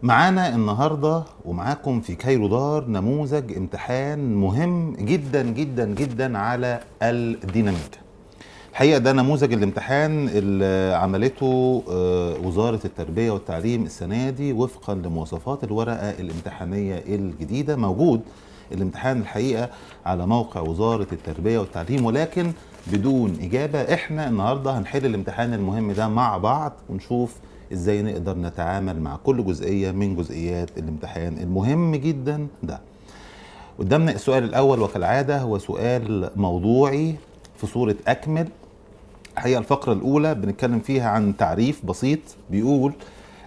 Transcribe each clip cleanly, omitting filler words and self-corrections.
معانا النهاردة ومعاكم في كايرو دار نموذج امتحان مهم جدا جدا جدا على الديناميكا. الحقيقة ده نموذج الامتحان اللي عملته وزارة التربية والتعليم السنة دي وفقا لمواصفات الورقة الامتحانية الجديدة. موجود الامتحان الحقيقة على موقع وزارة التربية والتعليم ولكن بدون إجابة. احنا النهاردة هنحل الامتحان المهم ده مع بعض ونشوف ازاي نقدر نتعامل مع كل جزئية من جزئيات الامتحان المهم جدا ده. قدامنا السؤال الأول وكالعادة هو سؤال موضوعي في صورة أكمل. الحقيقة الفقرة الأولى بنتكلم فيها عن تعريف بسيط بيقول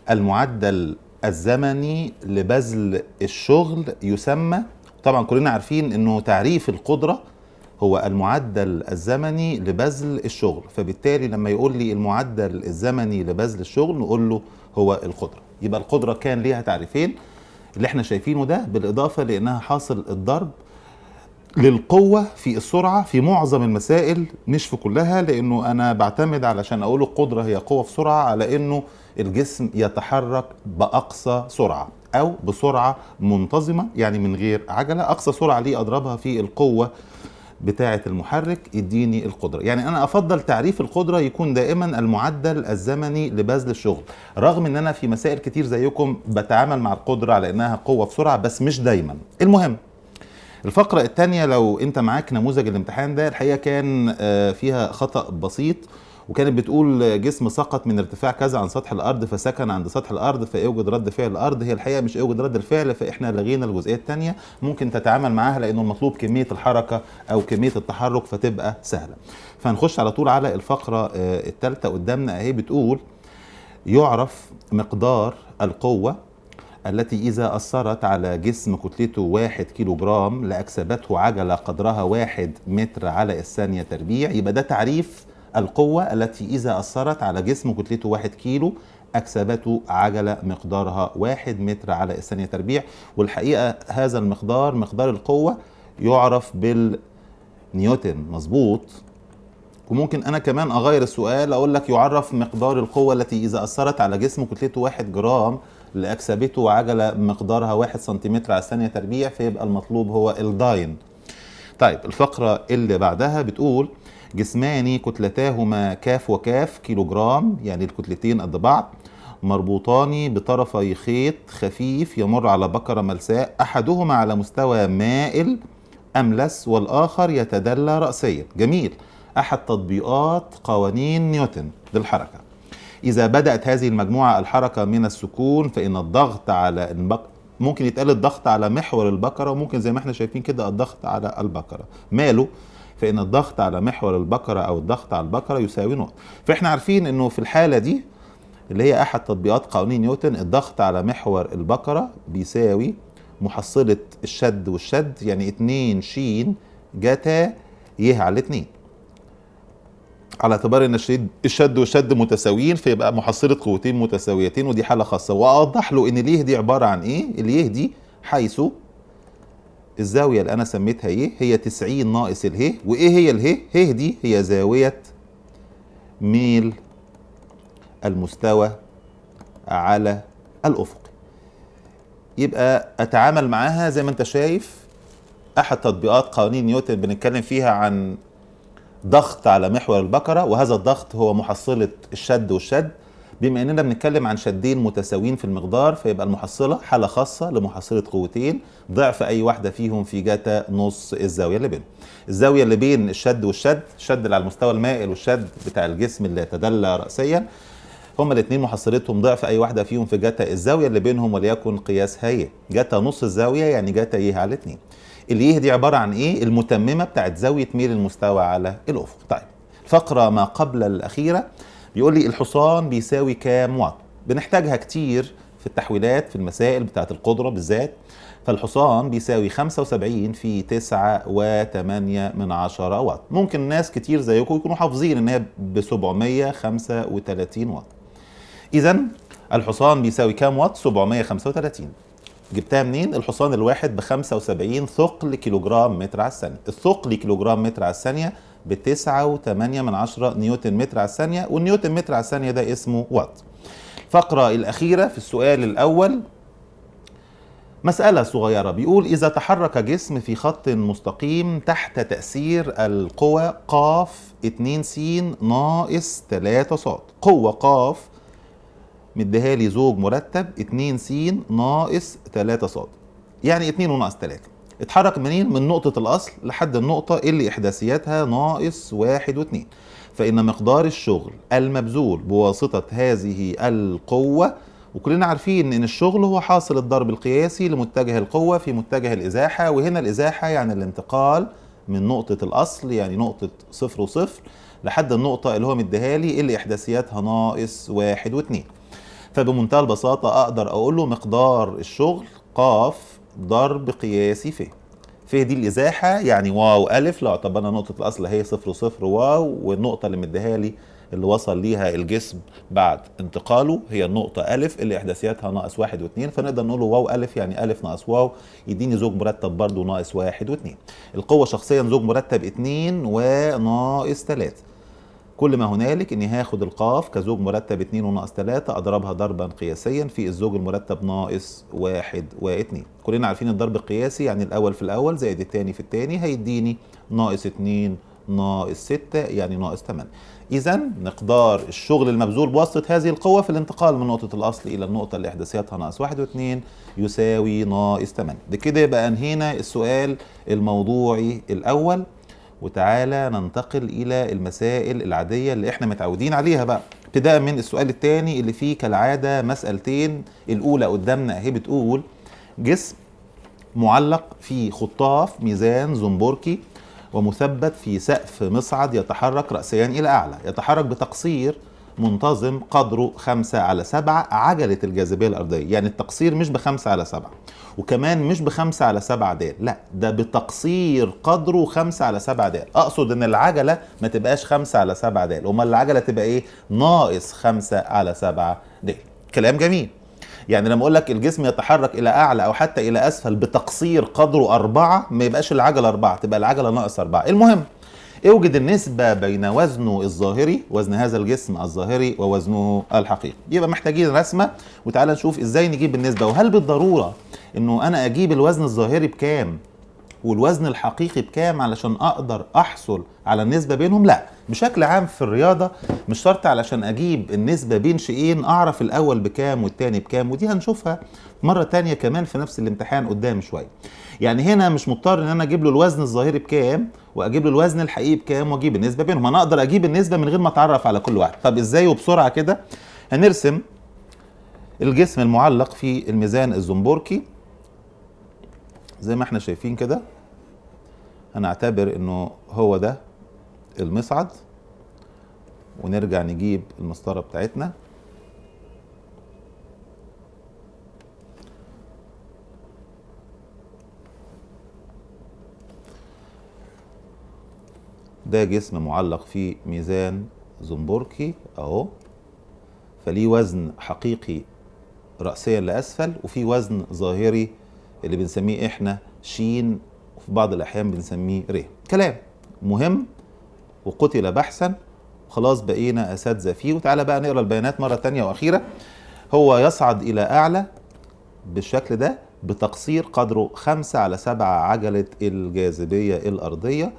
المعدل الزمني لبذل الشغل يسمى. طبعا كلنا عارفين انه تعريف القدرة هو المعدل الزمني لبذل الشغل، فبالتالي لما يقول لي المعدل الزمني لبذل الشغل نقول له هو القدرة. يبقى القدرة كان ليها تعريفين اللي احنا شايفينه ده، بالإضافة لأنها حاصل الضرب للقوة في السرعة في معظم المسائل، مش في كلها، لأنه أنا بعتمد علشان أقول القدرة هي قوة في سرعة على أنه الجسم يتحرك بأقصى سرعة أو بسرعة منتظمة، يعني من غير عجلة. أقصى سرعة ليه أضربها في القوة بتاعة المحرك يديني القدرة. يعني أنا أفضل تعريف القدرة يكون دائما المعدل الزمني لبذل الشغل، رغم أن أنا في مسائل كتير زيكم بتعامل مع القدرة على أنها قوة في سرعة، بس مش دايما. المهم الفقرة الثانية، لو انت معاك نموذج الامتحان ده، الحقيقة كان فيها خطأ بسيط، وكانت بتقول جسم سقط من ارتفاع كذا عن سطح الارض فسكن عند سطح الارض فيوجد رد فعل الارض. هي الحقيقة مش يوجد رد الفعل، فاحنا لغينا الجزئية الثانية. ممكن تتعامل معاها لانه المطلوب كمية الحركة او كمية التحرك فتبقى سهلة. فهنخش على طول على الفقرة الثالثة قدامنا اهي. بتقول يعرف مقدار القوة التي إذا أثرت على جسم كتلته 1 كيلو جرام لأكسبته عجلة قدرها 1 متر على الثانية تربيع. يبقى ده تعريف القوة التي إذا أثرت على جسم كتلته 1 كيلو أكسبته عجلة مقدارها 1 متر على الثانية تربيع. والحقيقة هذا المقدار، مقدار القوة، يعرف بالنيوتن. مظبوط. وممكن أنا كمان أغير السؤال أقول لك يعرف مقدار القوة التي إذا أثرت على جسم كتلته 1 جرام لأكسبته عجلة مقدارها 1 سنتيمتر على الثانية تربيع، فيبقى المطلوب هو الداين. طيب الفقرة اللي بعدها بتقول جسمان كتلتاهما كاف وكاف كيلو جرام، يعني الكتلتين قد بعض، مربوطان بطرفي خيط خفيف يمر على بكرة ملساء، أحدهما على مستوى مائل أملس والآخر يتدلى رأسيا. جميل. أحد تطبيقات قوانين نيوتن للحركة: إذا بدأت هذه المجموعة الحركة من السكون فإن الضغط على ممكن يتقال الضغط على محور البكرة، وممكن زي ما احنا شايفين كده الضغط على البكرة. ماله؟ فإن الضغط على محور البكرة أو الضغط على البكرة يساوي نقط. فإحنا عارفين إنه في الحالة دي اللي هي أحد تطبيقات قوانين نيوتن، الضغط على محور البكرة بيساوي محصلة الشد والشد، يعني 2 ش جتا ي على 2، على اعتبار ان الشد والشد متساويين فيبقى محصلة قوتين متساويتين، ودي حالة خاصة. واوضح له ان اليه دي عبارة عن ايه. اليه دي حيث الزاوية اللي انا سميتها ايه هي 90 ناقص اله. وايه هي اله؟ ه دي هي زاوية ميل المستوى على الافق. يبقى اتعامل معاها زي ما انت شايف، احد تطبيقات قوانين نيوتن بنتكلم فيها عن ضغط على محور البكرة، وهذا الضغط هو محصلة الشد والشد. بما اننا بنتكلم عن شدين متساويين في المقدار، فيبقى المحصلة حالة خاصة لمحصلة قوتين ضعف اي واحدة فيهم في جتا نص الزاوية اللي بينهم. الزاوية اللي بين الشد والشد، الشد اللي على المستوى المائل والشد بتاع الجسم اللي يتدلى رأسيا، هما الاثنين محصلتهم ضعف اي واحدة فيهم في جتا الزاوية اللي بينهم، وليكن قياسها ي. جتا نص الزاوية يعني جتا ي على 2. اليه دي عبارة عن ايه؟ المتممة بتاعت زاوية ميل المستوى على الافق. طيب الفقرة ما قبل الأخيرة بيقول لي الحصان بيساوي كام واط. بنحتاجها كتير في التحويلات في المسائل بتاعت القدرة بالذات. فالحصان بيساوي 75 في 9.8 واط. ممكن ناس كتير زيكم يكونوا حافظين ان هي ب 735 واط. اذا الحصان بيساوي كام واط؟ 735. جبتها منين؟ الحصان الواحد ب 75 ثقل كيلوجرام متر على الثانية. الثقل كيلوجرام متر على الثانية ب 9.8 نيوتن متر على الثانية، والنيوتن متر على الثانية ده اسمه واط. الفقرة الأخيرة في السؤال الأول مسألة صغيرة بيقول إذا تحرك جسم في خط مستقيم تحت تأثير القوى ق 2 س ناقص 3 ص. قوة ق مديها لي زوج مرتب 2 س ناقص 3 ص، يعني 2 وناقص 3. اتحرك منين؟ من نقطة الأصل لحد النقطة اللي إحداثياتها ناقص 1 و2. فإن مقدار الشغل المبذول بواسطة هذه القوة، وكلنا عارفين ان الشغل هو حاصل الضرب القياسي لمتجه القوة في متجه الازاحة، وهنا الازاحة يعني الانتقال من نقطة الاصل يعني نقطة 0 و0 لحد النقطة اللي هو مديها لي اللي احداثياتها ناقص 1 و2. فبمنتهى البساطة اقدر اقول له مقدار الشغل ق ضرب قياسي ف دي الازاحة يعني واو الف لو اعتبرنا نقطة الاصل هي 0 و0 واو، والنقطة اللي مديها لي اللي وصل ليها الجسم بعد انتقاله هي النقطة ألف اللي إحداثياتها ناقص 1 و2، فنقدر نقول واو ألف يعني ألف ناقص واو يديني زوج مرتب برضو ناقص 1 و2. القوة شخصيا زوج مرتب 2 وناقص 3. كل ما هنالك إني هاخد القاف كزوج مرتب 2 وناقص 3 أضربها ضربا قياسيا في الزوج المرتب ناقص 1 و2. كلنا عارفين الضرب القياسي يعني الأول في الأول زائد الثاني في الثاني هيديني ناقص 2 ناقص 6 يعني ناقص 8. إذا مقدار الشغل المبذول بواسطة هذه القوة في الانتقال من نقطة الأصل إلى النقطة اللي إحداثياتها ناقص 1 و2 يساوي ناقص 8. بكده يبقى أنهينا السؤال الموضوعي الأول، وتعالى ننتقل إلى المسائل العادية اللي إحنا متعودين عليها بقى، ابتداء من السؤال الثاني اللي فيه كالعادة مسألتين. الأولى قدامنا أهي بتقول جسم معلق في خطاف ميزان زنبركي ومثبت في سقف مصعد يتحرك رأسيا إلى أعلى، يتحرك بتقصير منتظم قدره 5/7 عجلة الجاذبية الأرضية. يعني التقصير مش ب5/7 وكمان مش ب5/7 د، لا ده بتقصير قدره 5/7 د. أقصد إن العجلة ما تبقاش 5/7 د، أمال العجلة تبقى إيه؟ ناقص 5/7 د. كلام جميل. يعني لما اقول لك الجسم يتحرك الى اعلى او حتى الى اسفل بتقصير قدره 4 ما يبقاش العجله 4، تبقى العجله ناقص 4. المهم اوجد النسبه بين وزنه الظاهري، وزن هذا الجسم الظاهري، ووزنه الحقيقي. يبقى محتاجين رسمه، وتعالى نشوف ازاي نجيب النسبه. وهل بالضروره انه انا اجيب الوزن الظاهري بكام والوزن الحقيقي بكام علشان اقدر احصل على النسبة بينهم؟ لا، بشكل عام في الرياضة مش شرط علشان اجيب النسبة بين شيئين اعرف الاول بكام والتاني بكام، ودي هنشوفها مرة تانية كمان في نفس الامتحان قدام شوية. يعني هنا مش مضطر ان انا اجيب له الوزن الظاهري بكام واجيب له الوزن الحقيقي بكام واجيب النسبة بينهم، انا اقدر اجيب النسبة من غير ما اتعرف على كل واحد. طب ازاي؟ وبسرعة كده هنرسم الجسم المعلق في الميزان الزنبركي زي ما احنا شايفين كده. هنعتبر انه هو ده المصعد، ونرجع نجيب المسطرة بتاعتنا. ده جسم معلق في ميزان زنبركي اهو، فليه وزن حقيقي رأسيا لأسفل وفي وزن ظاهري اللي بنسميه احنا شين، وفي بعض الأحيان بنسميه ر. كلام مهم وقتل بحثا، خلاص بقينا أساتذة فيه. وتعالى بقى نقرأ البيانات مرة تانية وأخيرة. هو يصعد إلى أعلى بالشكل ده بتقصير قدره 5/7 عجلة الجاذبية الأرضية،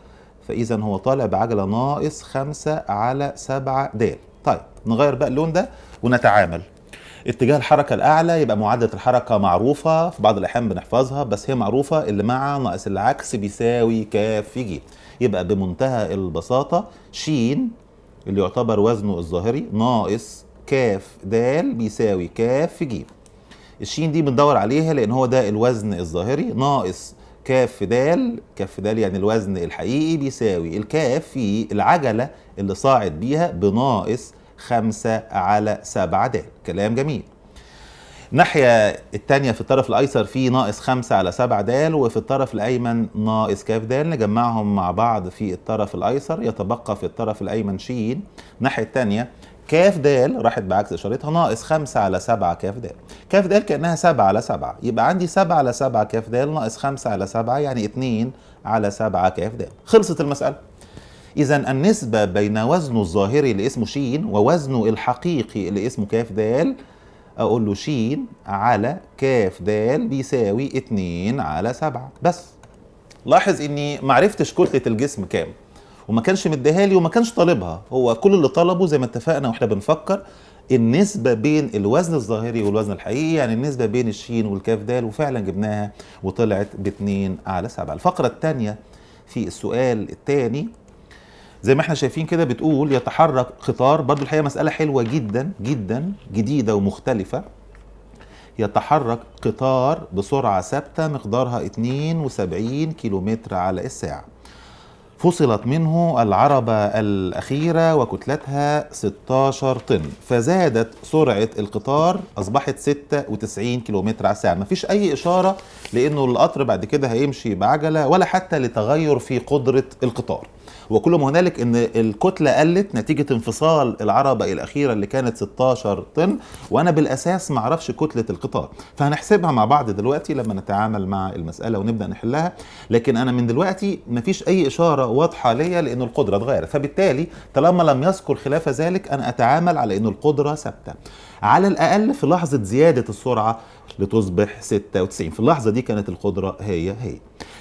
فإذا هو طالع بعجلة ناقص 5/7 د. طيب نغير بقى اللون ده ونتعامل. اتجاه الحركة الأعلى يبقى معادلة الحركة معروفة، في بعض الأحيان بنحفظها بس هي معروفة، اللي مع ناقص العكس بيساوي ك في ج. يبقى بمنتهى البساطة ش اللي يعتبر وزنه الظاهري ناقص ك د بيساوي ك في ج. الشين دي بندور عليها لأن هو ده الوزن الظاهري، ناقص كاف د، كاف د يعني الوزن الحقيقي بيساوي الكاف في العجلة اللي صاعد بيها بناقص 5/7 د. كلام جميل. الناحية التانية في الطرف الأيسر في ناقص 5/7 د، وفي الطرف الأيمن ناقص ك د. نجمعهم مع بعض في الطرف الأيسر يتبقى في الطرف الأيمن ش. الناحية التانية ك د راحت بعكس إشارتها ناقص 5/7 ك د. ك د كأنها 7/7، يبقى عندي 7/7 ك د ناقص 5/7 يعني 2/7 ك د. خلصت المسألة. إذا النسبة بين وزنه الظاهري اللي اسمه ش ووزنه الحقيقي اللي اسمه ك د اقول له ش على ك د بيساوي 2 على 7 بس. لاحظ اني معرفتش كتلة الجسم كام، وما كانش مديها لي وما كانش طالبها، هو كل اللي طلبه زي ما اتفقنا واحنا بنفكر النسبة بين الوزن الظاهري والوزن الحقيقي، يعني النسبة بين الشين والكاف دال، وفعلا جبناها وطلعت ب2 على 7. الفقرة الثانية في السؤال الثاني زي ما احنا شايفين كده بتقول يتحرك قطار، برضو الحقيقة مسألة حلوة جدا جدا جديدة ومختلفة. يتحرك قطار بسرعة ثابتة مقدارها 72 كيلومتر على الساعة، فصلت منه العربة الأخيرة وكتلتها 16 طن، فزادت سرعة القطار أصبحت 96 كيلومتر على الساعة. مفيش أي إشارة لأنه القطر بعد كده هيمشي بعجلة ولا حتى لتغير في قدرة القطار، وكل ما هنالك ان الكتله قلت نتيجه انفصال العربه الاخيره اللي كانت 16 طن، وانا بالاساس ما اعرفش كتله القطار، فهنحسبها مع بعض دلوقتي لما نتعامل مع المساله ونبدا نحلها. لكن انا من دلوقتي مفيش اي اشاره واضحه ليا لان القدره اتغيرت، فبالتالي طالما لم يذكر خلاف ذلك انا اتعامل على ان القدره ثابته على الاقل في لحظه زياده السرعه لتصبح 96. في اللحظه دي كانت القدره هي.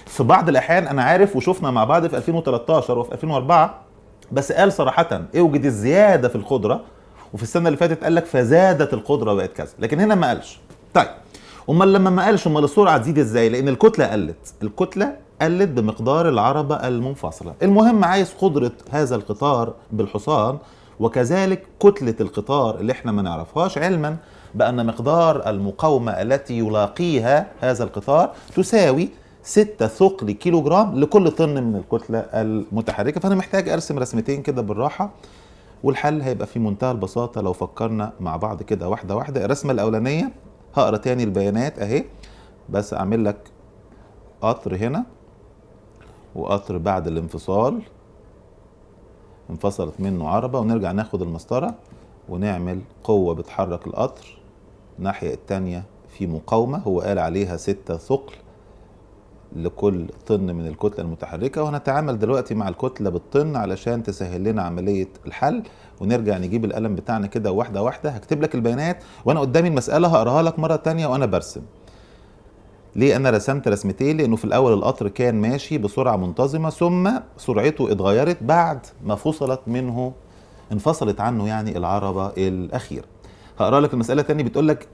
في بعض الاحيان انا عارف وشفنا مع بعض في 2013 وفي 2004 بس قال صراحه اوجد الزياده في القدره، وفي السنه اللي فاتت قال لك فزادت القدره بقت كذا، لكن هنا ما قالش. طيب امال لما ما قالش امال السرعه تزيد ازاي؟ لان الكتله قلت بمقدار العربه المنفصله. المهم عايز قدره هذا القطار بالحصان وكذلك كتله القطار اللي احنا ما نعرفهاش، علما بان مقدار المقاومه التي يلاقيها هذا القطار تساوي 6 ثقل كيلو جرام لكل طن من الكتلة المتحركة. فأنا محتاج أرسم رسمتين كده بالراحة، والحل هيبقى في منتهى البساطة لو فكرنا مع بعض كده واحدة واحدة. الرسمة الأولانية هقرأ تاني البيانات أهي، بس أعمل لك قطر هنا وقطر بعد الانفصال، انفصلت منه عربة، ونرجع ناخد المسطرة ونعمل قوة بتحرك القطر الناحية التانية في مقاومة هو قال عليها 6 ثقل لكل طن من الكتلة المتحركة. وهنتعامل دلوقتي مع الكتلة بالطن علشان تسهل لنا عملية الحل، ونرجع نجيب القلم بتاعنا كده واحدة واحدة. هكتب لك البيانات وانا قدامي المسألة هقراها لك مرة تانية وانا برسم. ليه انا رسمت رسمتين؟ لانه في الاول القطر كان ماشي بسرعة منتظمة ثم سرعته اتغيرت بعد ما انفصلت عنه يعني العربة الاخيرة. هقرا لك المسألة تاني، بتقول لك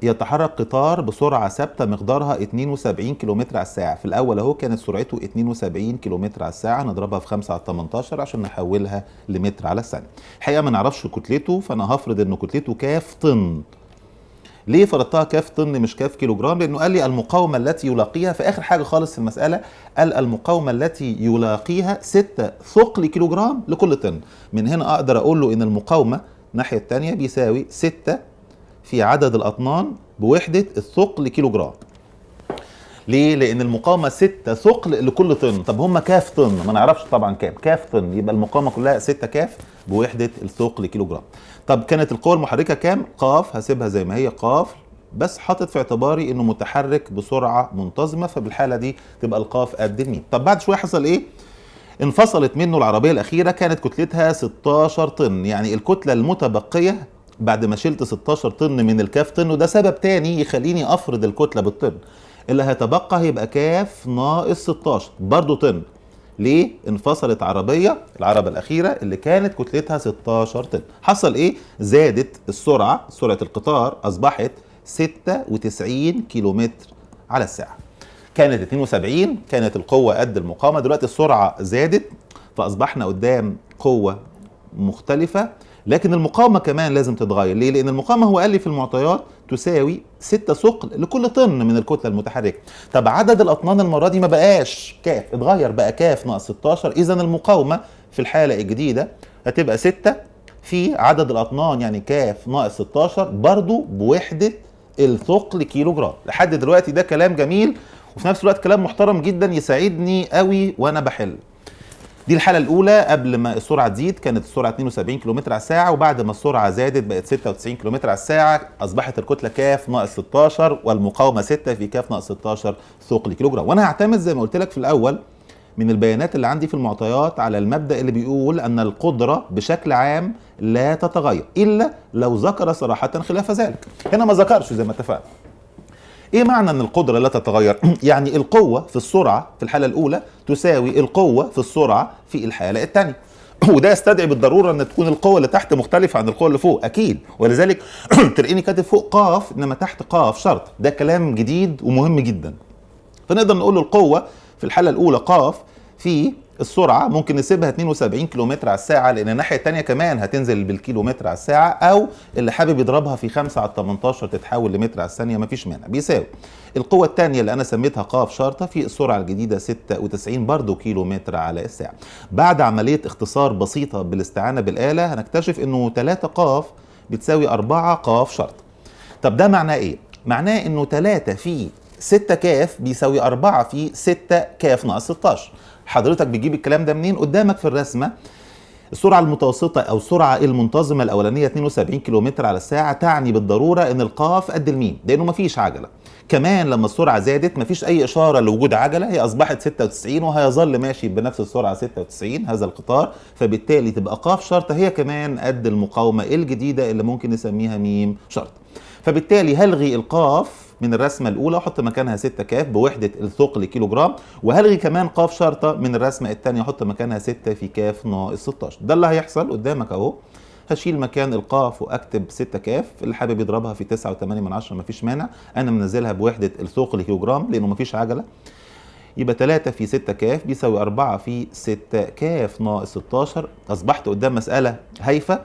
يتحرك قطار بسرعة ثابتة مقدارها 72 كيلومتر على الساعة. في الأول أهو كانت سرعته 72 كيلومتر على الساعة، نضربها في 5 على 18 عشان نحولها لمتر على الثانية. الحقيقة ما نعرفش كتلته، فأنا هفرض إنه كتلته كاف طن. ليه فرضتها كاف طن مش كاف كيلو جرام؟ لأنه قال لي المقاومة التي يلاقيها في آخر حاجة خالص في المسألة، قال المقاومة التي يلاقيها 6 ثقل كيلو جرام لكل طن. من هنا أقدر أقول له إن المقاومة الناحية التانية بيساوي 6 في عدد الأطنان بوحدة الثقل كيلو جرام. ليه؟ لأن المقاومة 6 ثقل لكل طن. طب هم كاف طن؟ ما نعرفش طبعا كام كاف طن، يبقى المقاومة كلها 6 كاف بوحدة الثقل كيلو جرام. طب كانت القوة المحركة كام؟ قاف، هسيبها زي ما هي قاف، بس حاطط في اعتباري انه متحرك بسرعة منتظمة، فبالحالة دي تبقى القاف قد الميم. طب بعد شوية حصل ايه؟ انفصلت منه العربية الأخيرة، كانت كتلتها 16 طن، يعني الكتلة المتبقية بعد ما شلت 16 طن من الكاف طن، وده سبب تاني يخليني افرض الكتله بالطن. اللي هيتبقى هيبقى كاف ناقص 16 برضه طن. ليه؟ انفصلت العربه الاخيره اللي كانت كتلتها 16 طن. حصل ايه؟ زادت سرعه القطار، اصبحت 96 كيلومتر على الساعه. كانت 72، كانت القوه قد المقاومه، دلوقتي السرعه زادت فاصبحنا قدام قوه مختلفه، لكن المقاومة كمان لازم تتغير. ليه؟ لأن المقاومة هو قال لي في المعطيات تساوي 6 ثقل لكل طن من الكتلة المتحركة. طب عدد الأطنان المرة دي ما بقاش كاف، اتغير بقى كاف ناقص 16. إذا المقاومة في الحالة الجديدة هتبقى 6 في عدد الأطنان يعني كاف ناقص 16 برضو بوحدة الثقل كيلو جرام. لحد دلوقتي ده كلام جميل وفي نفس الوقت كلام محترم جدا يساعدني قوي وأنا بحل. دي الحالة الأولى قبل ما السرعة تزيد، كانت السرعة 72 كيلومتر على الساعة، وبعد ما السرعة زادت بقت 96 كيلومتر على الساعة، أصبحت الكتلة كاف ناقص 16 والمقاومة 6 في كاف ناقص 16 ثقل كيلو جرام. وأنا هعتمد زي ما قلت لك في الأول من البيانات اللي عندي في المعطيات على المبدأ اللي بيقول أن القدرة بشكل عام لا تتغير إلا لو ذكر صراحة خلاف ذلك. هنا ما ذكرش زي ما اتفقنا. ايه معنى ان القدرة لا تتغير؟ يعني القوة في السرعة في الحالة الأولى تساوي القوة في السرعة في الحالة الثانية. وده يستدعي بالضرورة ان تكون القوة اللي تحت مختلفة عن القوة اللي فوق اكيد، ولذلك تلاقيني كاتب فوق قاف انما تحت قاف شرط. ده كلام جديد ومهم جدا. فنقدر نقول القوة في الحالة الأولى قاف في السرعة ممكن نسيبها 72 كيلومتر على الساعة، لأن الناحية التانية كمان هتنزل بالكيلومتر على الساعة، أو اللي حابب يضربها في 5 على 18 تتحول لمتر على الثانية مفيش مانع، بيساوي القوة التانية اللي أنا سميتها قاف شرطة في السرعة الجديدة 96 برضو كيلومتر على الساعة. بعد عملية اختصار بسيطة بالاستعانة بالآلة هنكتشف إنه 3 قاف بتساوي 4 قاف شرطة. طب ده معناه إيه؟ معناه إنه 3 في 6 كاف بيساوي 4 في 6 كاف ناقص 16. حضرتك بتجيب الكلام ده منين؟ قدامك في الرسمة السرعة المتوسطة أو السرعة المنتظمة الأولانية 72 كيلومتر على الساعة تعني بالضرورة إن القاف قد الميم، لأنه مفيش عجلة. كمان لما السرعة زادت مفيش أي إشارة لوجود عجلة، هي أصبحت 96 وهيظل ماشي بنفس السرعة 96 هذا القطار، فبالتالي تبقى قاف شرطة هي كمان قد المقاومة الجديدة اللي ممكن نسميها ميم شرطة. فبالتالي هلغي القاف من الرسمة الأولى وأحط مكانها 6 كاف بوحدة الثقل كيلو جرام، وهلغي كمان قاف شرطة من الرسمة الثانية أحط مكانها 6 في كاف ناقص 16. ده اللي هيحصل قدامك أهو. هشيل مكان القاف وأكتب 6 كاف، اللي حابب يضربها في 9.8 مفيش مانع، أنا منزلها بوحدة الثقل كيلو جرام لأنه مفيش عجلة. يبقى 3 في 6 كاف بيساوي 4 في 6 كاف ناقص 16. أصبحت قدام مسألة هايفة،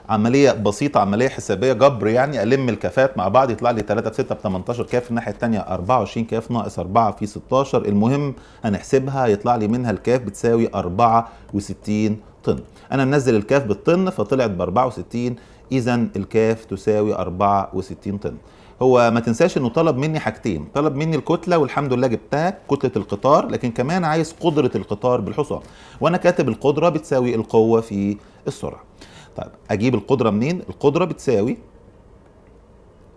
عمليه بسيطه، عمليه حسابيه جبر، يعني الم الكافات مع بعض يطلع لي 3 في 6 ب 18 كاف، الناحيه الثانيه 24 كاف ناقص 4 في 16. المهم هنحسبها يطلع لي منها الكاف بتساوي 64 طن. انا منزل الكاف بالطن فطلعت ب 64، اذا الكاف تساوي 64 طن. هو ما تنساش انه طلب مني حاجتين، طلب مني الكتله والحمد لله جبتها، كتله القطار، لكن كمان عايز قدره القطار بالحصان، وانا كاتب القدره بتساوي القوه في السرعه. طيب اجيب القدره منين؟ القدره بتساوي،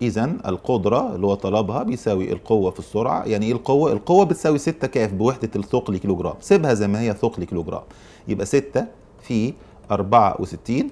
اذا القدره اللي هو طلبها بيساوي القوه في السرعه. يعني ايه القوه؟ القوه بتساوي 6 كاف بوحده الثقل كيلو جرام، سيبها زي ما هي ثقل كيلو جرام، يبقى 6 في 64.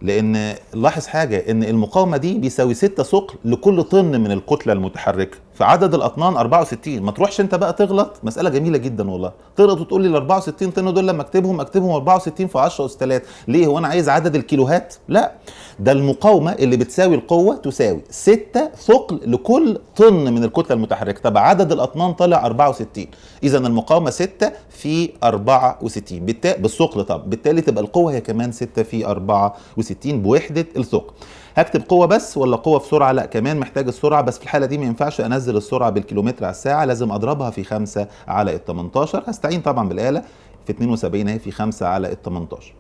لان لاحظ حاجه، ان المقاومه دي بيساوي 6 ثقل لكل طن من الكتله المتحركه، فعدد الاطنان 64. ما تروحش انت بقى تغلط، مساله جميله جدا والله، تغلط وتقول لي ال 64 طن دول لما اكتبهم 64 في 10 اس 3. ليه؟ هو انا عايز عدد الكيلوهات؟ لا، ده المقاومه اللي بتساوي القوه تساوي 6 ثقل لكل طن من الكتله المتحركه. طب عدد الاطنان طلع 64، اذا المقاومه 6 في 64 بالثقل. طب بالتالي تبقى القوه هي كمان 6 في 64 بوحده الثقل. هكتب قوه بس ولا قوه في سرعه؟ لا، كمان محتاج السرعه، بس في الحاله دي ما ينفعش انزل السرعه بالكيلومتر على الساعه، لازم اضربها في 5 على ال 18. هستعين طبعا بالاله، في 72 اهي في 5 على ال 18.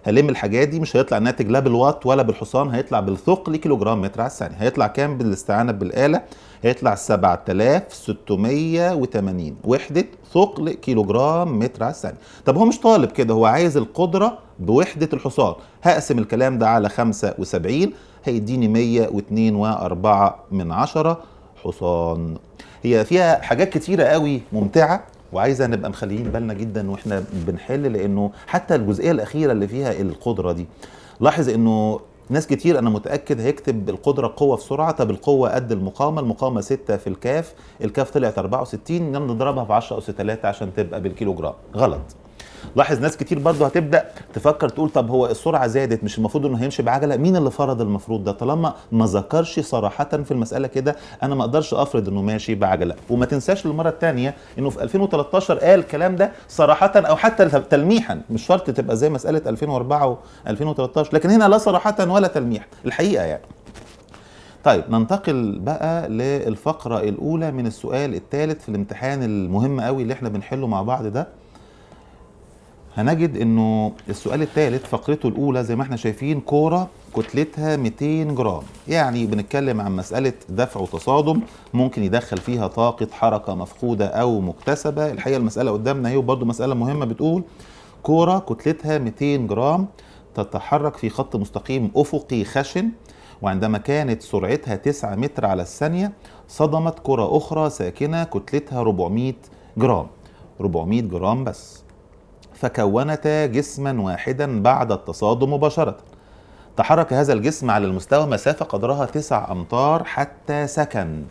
هلم الحاجات دي، مش هيطلع الناتج لا بالوات ولا بالحصان، هيطلع بالثقل كيلو جرام متر على الثانيه. هيطلع كام بالاستعانه بالاله؟ هيطلع 7680 وحده ثقل كيلو جرام متر على الثانيه. طب هو مش طالب كده، هو عايز القدره بوحده الحصان. هقسم الكلام ده على 75 هيديني 102.4 حصان. هي فيها حاجات كتيره قوي ممتعه، وعايزه نبقى مخليين بالنا جدا واحنا بنحل، لانه حتى الجزئيه الاخيره اللي فيها القدره دي، لاحظ انه ناس كتير انا متاكد هيكتب القدره قوه في سرعه. طب القوه قد المقاومه، المقاومه 6 في الكاف، الكاف طلعت 64، نضربها في 10 اس 3 عشان تبقى بالكيلو جرام. غلط. لاحظ ناس كتير برضو هتبدا تفكر تقول طب هو السرعه زادت، مش المفروض انه هيمشي بعجله؟ مين اللي فرض المفروض ده؟ طالما ما ذكرش صراحه في المساله كده، انا ما اقدرش افرض انه ماشي بعجله. وما تنساش للمره الثانيه انه في 2013 قال الكلام ده صراحه او حتى تلميحا، مش شرط تبقى زي مساله 2004 و2013، لكن هنا لا صراحه ولا تلميح الحقيقه يعني. طيب ننتقل بقى للفقره الاولى من السؤال الثالث في الامتحان المهم قوي اللي احنا بنحله مع بعض ده. هنجد انه السؤال الثالث فقرته الاولى زي ما احنا شايفين كوره كتلتها 200 جرام، يعني بنتكلم عن مساله دفع وتصادم ممكن يدخل فيها طاقه حركه مفقوده او مكتسبه. الحقيقه المساله قدامنا اهي، وبرده مساله مهمه بتقول كوره كتلتها 200 جرام تتحرك في خط مستقيم افقي خشن، وعندما كانت سرعتها 9 متر على الثانيه صدمت كره اخرى ساكنه كتلتها 400 جرام، 400 جرام بس، فكونتا جسما واحدا بعد التصادم مباشرة. تحرك هذا الجسم على المستوى مسافة قدرها 9 أمتار حتى سكن.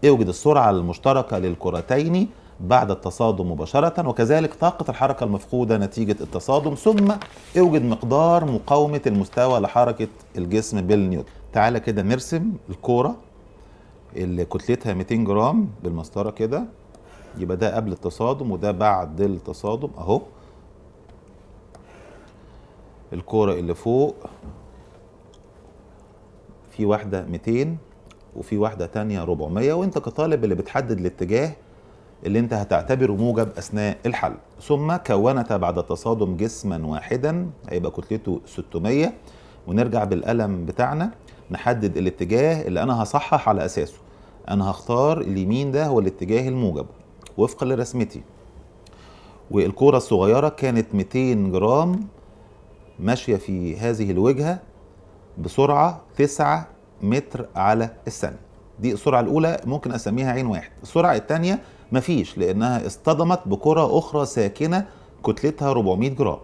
اوجد السرعة المشتركة للكرتين بعد التصادم مباشرة، وكذلك طاقة الحركة المفقودة نتيجة التصادم، ثم اوجد مقدار مقاومة المستوى لحركة الجسم بالنيوتن. تعالى كده نرسم الكورة اللي كتلتها 200 جرام بالمسطرة كده. يبقى ده قبل التصادم وده بعد التصادم اهو. الكورة اللي فوق في واحدة 200 وفي واحدة تانية 400، وانت كطالب اللي بتحدد الاتجاه اللي انت هتعتبره موجب اثناء الحل. ثم كونتا بعد التصادم جسما واحدا هيبقى كتلته 600، ونرجع بالقلم بتاعنا نحدد الاتجاه اللي انا هصحح على اساسه. انا هختار اليمين، ده هو الاتجاه الموجب وفقا لرسمتي. والكورة الصغيرة كانت 200 جرام ماشية في هذه الوجهة بسرعة 9 متر على الثانية. دي السرعة الأولى، ممكن أسميها عين واحد. السرعة الثانية مفيش، لأنها اصطدمت بكرة أخرى ساكنة كتلتها 400 جرام.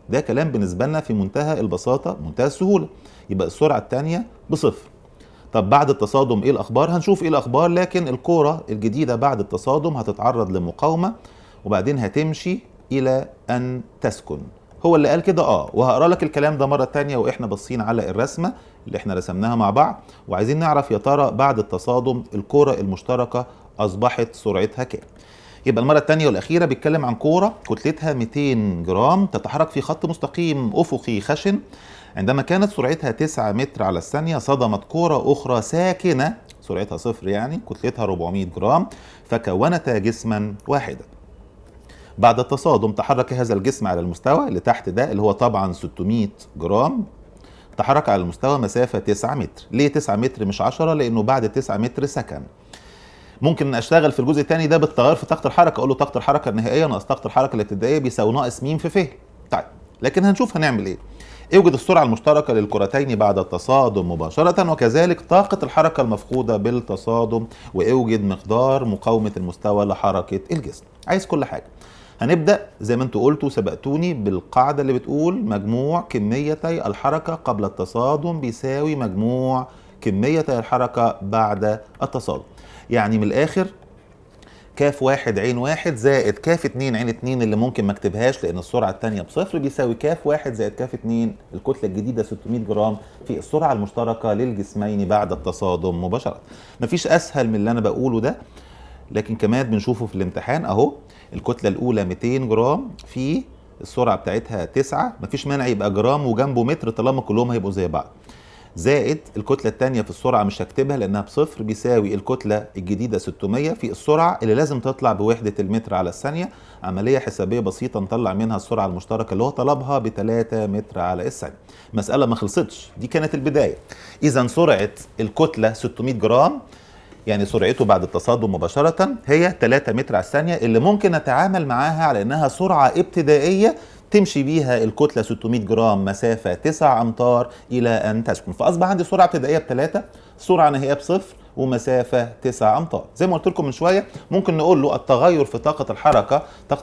ده كلام بالنسبة لنا في منتهى البساطة، منتهى السهولة. يبقى السرعة الثانية بصفر. طب بعد التصادم ايه الأخبار؟ هنشوف ايه الأخبار، لكن الكرة الجديدة بعد التصادم هتتعرض لمقاومة وبعدين هتمشي إلى أن تسكن. هو اللي قال كده وهقرا لك الكلام ده مرة تانية واحنا باصين على الرسمة اللي احنا رسمناها مع بعض، وعايزين نعرف يا ترى بعد التصادم الكرة المشتركة أصبحت سرعتها كام. يبقى المرة الثانية والأخيرة بيتكلم عن كورة كتلتها 200 جرام تتحرك في خط مستقيم أفقي خشن. عندما كانت سرعتها 9 متر على الثانية صدمت كورة أخرى ساكنة سرعتها صفر، يعني كتلتها 400 جرام، فكونتا جسما واحدا. بعد التصادم تحرك هذا الجسم على المستوى اللي تحت ده اللي هو طبعا 600 جرام، تحرك على المستوى مسافة 9 متر. ليه 9 متر مش 10؟ لأنه بعد 9 متر سكن. ممكن اشتغل في الجزء الثاني ده بالتغير في طاقه الحركه، اقول له طاقه الحركه النهائيه ناقص طاقه الحركه الابتدائيه بيساوي ناقص م في ف. طيب لكن هنشوف هنعمل ايه. اوجد السرعه المشتركه للكرتين بعد التصادم مباشره، وكذلك طاقه الحركه المفقوده بالتصادم، واوجد مقدار مقاومه المستوى لحركه الجسم. عايز كل حاجه. هنبدا زي ما انتوا قلتوا سبقتوني بالقاعده اللي بتقول مجموع كميتي الحركه قبل التصادم بيساوي مجموع كميتي الحركه بعد التصادم. يعني من الاخر كاف واحد عين واحد زائد كاف 2 عين 2 اللي ممكن ما اكتبهاش لان السرعه الثانيه بصفر بيساوي كاف واحد زائد كاف 2 الكتله الجديده 600 جرام في السرعه المشتركه للجسمين بعد التصادم مباشره. مفيش اسهل من اللي انا بقوله ده، لكن كمان بنشوفه في الامتحان اهو. الكتله الاولى 200 جرام في السرعه بتاعتها 9، مفيش مانع يبقى جرام وجنبه متر طالما كلهم هيبقوا زي بعض، زائد الكتلة الثانية في السرعة مش هكتبها لأنها بصفر بيساوي الكتلة الجديدة 600 في السرعة اللي لازم تطلع بوحدة المتر على الثانية. عملية حسابية بسيطة نطلع منها السرعة المشتركة اللي هو طلبها ب3 متر على الثانية. مسألة ما خلصتش، دي كانت البداية. إذا سرعة الكتلة 600 جرام يعني سرعته بعد التصادم مباشرة هي 3 متر على الثانية، اللي ممكن نتعامل معاها على أنها سرعة ابتدائية تمشي بيها الكتلة 600 جرام مسافة 9 أمتار إلى أن تسكن. فأصبح عندي سرعة ابتدائية ب3، سرعة نهائية بصفر، ومسافة 9 أمتار. زي ما قلت لكم من شوية ممكن نقول له التغير في طاقة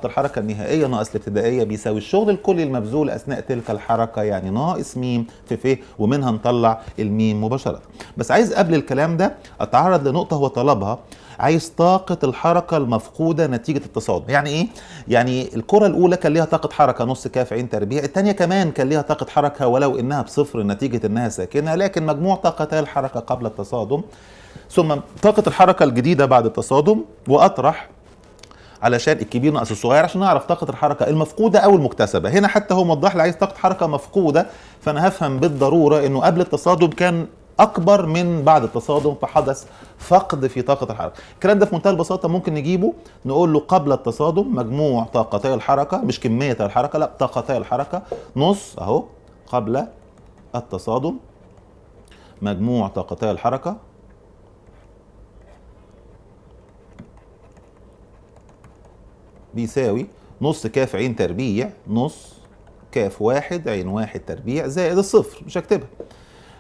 الحركة النهائية ناقص الابتدائية بيساوي الشغل الكلي المبذول أثناء تلك الحركة، يعني ناقص م في ف، ومنها نطلع الميم مباشرة. بس عايز قبل الكلام ده أتعرض لنقطة هو طلبها. عايز طاقة الحركة المفقودة نتيجة التصادم. يعني ايه؟ يعني الكرة الأولى كان ليها طاقة حركة نص كاف عين تربيع، الثانية كمان كان ليها طاقة حركة ولو إنها بصفر نتيجة إنها ساكنة، لكن مجموع طاقتي الحركة قبل التصادم ثم طاقة الحركة الجديدة بعد التصادم، وأطرح علشان الكبير ناقص الصغير عشان نعرف طاقة الحركة المفقودة أو المكتسبة. هنا حتى هو موضح لي عايز طاقة حركة مفقودة، فأنا هفهم بالضرورة إنه قبل التصادم كان أكبر من بعد التصادم فحدث فقد في طاقة الحركة. الكلام ده في منتهى البساطة ممكن نجيبه نقول له قبل التصادم مجموع طاقتي الحركة، مش كمية الحركة، لا طاقتي الحركة نص أهو قبل التصادم مجموع طاقتي الحركة بيساوي نص كاف عين تربيع نص كاف واحد عين واحد تربيع زائد الصفر، مش هكتبها.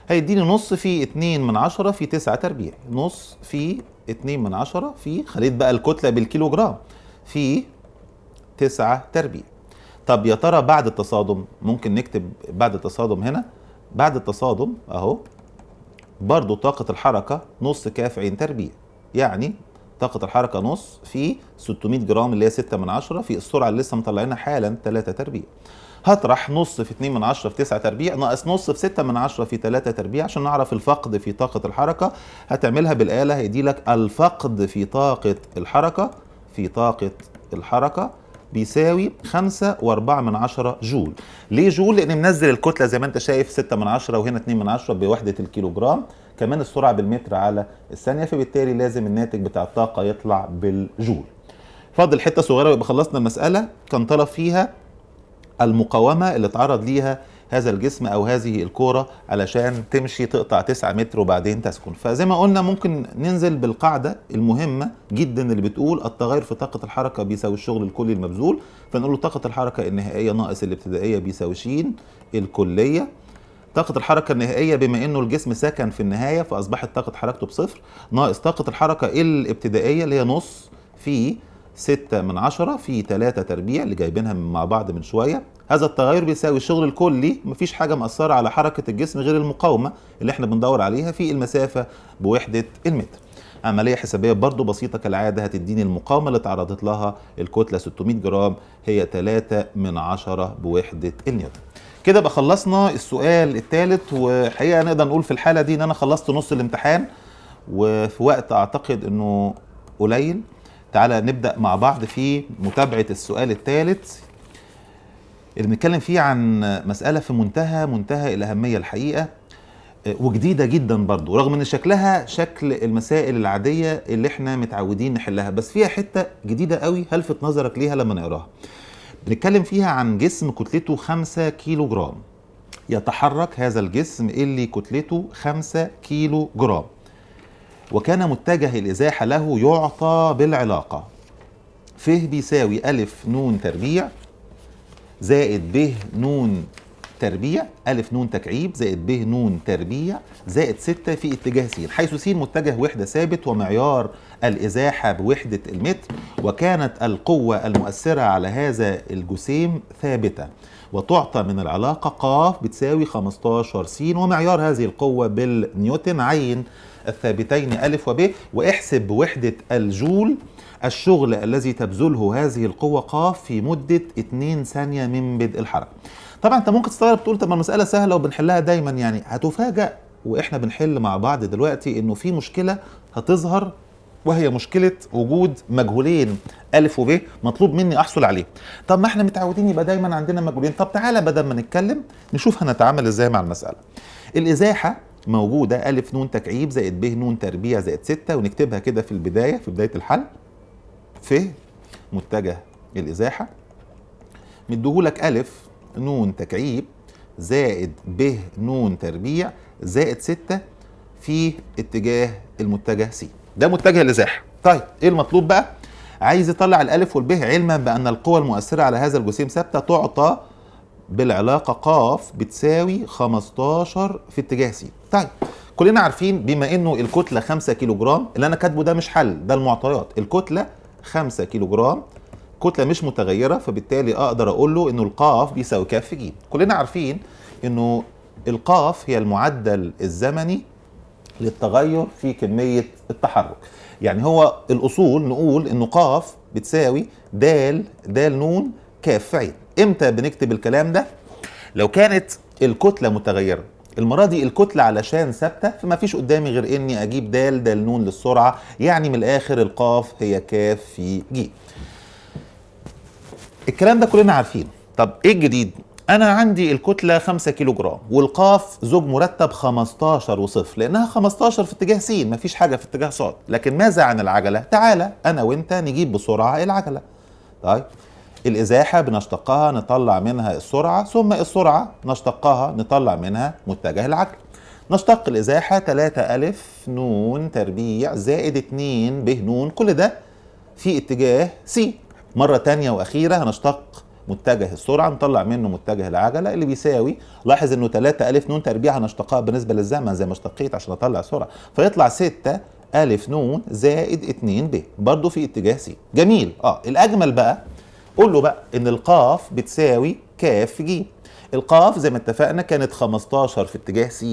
هيديني نص في 2/10 في 9 تربيع، نص في 2/10 في، خليت بقى الكتلة بالكيلو جرام، في 9 تربيع. طب يا ترى بعد التصادم، ممكن نكتب بعد التصادم هنا، بعد التصادم اهو برضو طاقة الحركة نص كاف عين تربيع، يعني طاقة الحركة نص في 600 جرام اللي هي 6/10 في السرعة اللي لسه مطلعينها حالا 3 تربيع. هطرح نص في 2/10 في 9 تربيع ناقص نص في 6/10 في 3 تربيع عشان نعرف الفقد في طاقة الحركة. هتعملها بالآلة هيدي لك الفقد في طاقة الحركة، في طاقة الحركة بيساوي 5.4 جول. ليه جول؟ لأن منزل الكتلة زي ما أنت شايف 6/10 وهنا 2/10 بوحدة الكيلو جرام، كمان السرعة بالمتر على الثانية، فبالتالي لازم الناتج بتاع الطاقة يطلع بالجول. فاضل حتة صغيرة ويبقى خلصنا المسألة. كان طلب فيها المقاومة اللي اتعرض ليها هذا الجسم او هذه الكورة علشان تمشي تقطع 9 متر وبعدين تسكن. فزي ما قلنا ممكن ننزل بالقاعدة المهمة جدا اللي بتقول التغير في طاقة الحركة بيساوي الشغل الكلي المبذول، فنقول له طاقة الحركة النهائية ناقص الابتدائية بيساوي ش الكلية. طاقة الحركة النهائية بما انه الجسم سكن في النهاية فاصبحت طاقة حركته بصفر، ناقص طاقة الحركة الابتدائية اللي هي نص في 6/10 في 3 تربيع اللي جايبينها مع بعض من شوية. هذا التغير بيساوي الشغل الكلي، مفيش حاجة مأثرة على حركة الجسم غير المقاومة اللي احنا بندور عليها في المسافة بوحدة المتر. عملية حسابية برضو بسيطة كالعادة، هتديني المقاومة اللي تعرضت لها الكتلة 600 جرام هي 3/10 بوحدة النيوتن. كده بقى خلصنا السؤال الثالث، وحقيقة نقدر نقول في الحالة دي ان انا خلصت نص الامتحان وفي وقت اعتقد انه قليل. تعالى نبدأ مع بعض في متابعة السؤال الثالث اللي بنتكلم فيه عن مسألة في منتهى الأهمية الحقيقة، وجديدة جدا برضو رغم ان شكلها شكل المسائل العادية اللي احنا متعودين نحلها، بس فيها حتة جديدة قوي هلفت نظرك ليها لما نقراها. بنتكلم فيها عن جسم كتلته 5 كيلو جرام. يتحرك هذا الجسم اللي كتلته 5 كيلو جرام، وكان متجه الإزاحة له يعطى بالعلاقة ف بيساوي أ ن تربيع زائد ب ن تربيع أ ن تكعيب زائد ب ن تربيع زائد 6 في اتجاه س، حيث س متجه وحدة ثابت ومعيار الإزاحة بوحدة المتر، وكانت القوة المؤثرة على هذا الجسيم ثابتة، وتعطى من العلاقة ق بتساوي 15 س، ومعيار هذه القوة بالنيوتن. عين الثابتين أ وب واحسب بوحدة الجول الشغل الذي تبذله هذه القوة ق في مدة 2 ثانية من بدء الحركة. طبعا انت ممكن تستغرب تقول طب المسألة سهلة وبنحلها دايما، يعني هتفاجأ واحنا بنحل مع بعض دلوقتي انه في مشكلة هتظهر، وهي مشكلة وجود مجهولين أ وب مطلوب مني أحصل عليه. طب ما احنا متعودين يبقى دايما عندنا مجهولين. طب تعالى بدل ما نتكلم نشوف هنتعامل ازاي مع المسألة. الإزاحة موجودة أ ن تكعيب زائد ب ن تربيع زائد 6، ونكتبها كده في البداية في بداية الحل. ف متجه الإزاحة مديهولك أ ن تكعيب زائد ب ن تربيع زائد 6 في اتجاه المتجه س، ده متجه الإزاحة. طيب ايه المطلوب بقى؟ عايز يطلع الألف والب علما بأن القوى المؤثرة على هذا الجسيم ثابتة تعطى بالعلاقة ق بتساوي 15 في اتجاه س. طيب كلنا عارفين بما انه الكتلة 5 كيلو جرام، اللي انا كاتبه ده مش حل، ده المعطيات. الكتلة 5 كيلو جرام، كتلة مش متغيرة، فبالتالي اقدر اقول له انه القاف بيساوي ك في ج. كلنا عارفين انه القاف هي المعدل الزمني للتغير في كمية التحرك، يعني هو الاصول نقول انه ق بتساوي د ن ك في عين. امتى بنكتب الكلام ده؟ لو كانت الكتلة متغيرة. المرة دي الكتلة علشان ثابتة فما فيش قدامي غير اني اجيب د ن للسرعة، يعني من الاخر القاف هي ك في ج. الكلام ده كلنا عارفين. طب ايه الجديد؟ انا عندي الكتلة 5 كيلو جرام والقاف زوج مرتب 15 وصفر، لانها 15 في اتجاه س، مفيش حاجة في اتجاه ص. لكن ماذا عن العجلة؟ تعالى انا وانت نجيب بسرعة العجلة. طيب الإزاحة بنشتقها نطلع منها السرعة، ثم السرعة نشتقها نطلع منها متجه العجلة. نشتق الإزاحة 3 أ ن تربيع زائد 2 ب ن، كل ده في اتجاه س. مرة تانية وأخيرة هنشتق متجه السرعة نطلع منه متجه العجلة اللي بيساوي، لاحظ انه 3 أ ن تربيع هنشتقها بالنسبة للزمن زي ما اشتقيت عشان اطلع السرعة، فيطلع 6 أ ن زائد 2 ب برضو في اتجاه س. جميل. الأجمل بقى قول له بقى ان القاف بتساوي كاف في ج. القاف زي ما اتفقنا كانت 15 في اتجاه س،